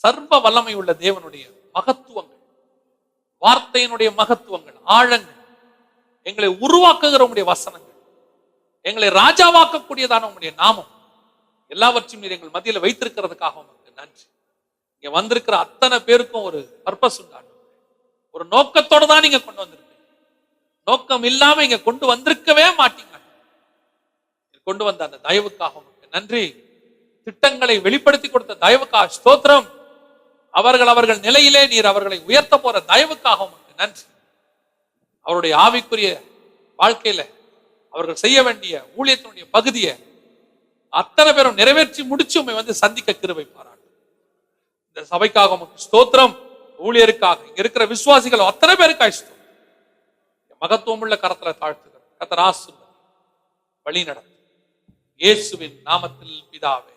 சர்வ வல்லமை உள்ள தேவனுடைய மகத்துவங்கள், வார்த்தையினுடைய மகத்துவங்கள், ஆழங்கள், எங்களை உருவாக்குகிற உடைய வசனங்கள், எங்களை ராஜாவாக்கக்கூடியதான உடைய நாமம் எல்லாவற்றையும் நீர் எங்கள் மத்தியில வைத்திருக்கிறதுக்காக உமக்கு நன்றி. இங்க வந்திருக்கிற அத்தனை பேருக்கும் ஒரு பர்பஸ் உண்டான ஒரு நோக்கத்தோட தான் நீங்க கொண்டு வந்திருக்கீங்க. நோக்கம் இல்லாம இங்க கொண்டு வந்திருக்கவே மாட்டீங்க. கொண்டு வந்த அந்த தயவுக்காக உமக்கு நன்றி. திட்டங்களை வெளிப்படுத்தி கொடுத்த தயவுக்காக ஸ்தோத்திரம். அவர்கள் நிலையிலே நீர் அவர்களை உயர்த்த போற தயவுக்காக உமக்கு நன்றி. அவருடைய ஆவிக்குரிய வாழ்க்கையில அவர்கள் செய்ய வேண்டிய ஊழியத்தினுடைய பகுதியை அத்தனை பேரும் நிறைவேற்றி முடிச்சு உண்மை வந்து சந்திக்க கிருபை பாராட்டு. இந்த சபைக்காக உமக்கு ஸ்தோத்திரம். ஊழியருக்காக இங்க இருக்கிற விசுவாசிகள் அத்தனை பேருக்காக ஸ்தோத்திரம். மகத்துவம் உள்ள கரத்துல தாழ்த்துகிற கர்த்தர் ஆசீர்வதி வழி நடத்தும் இயேசுவின் நாமத்தில் பிதாவே.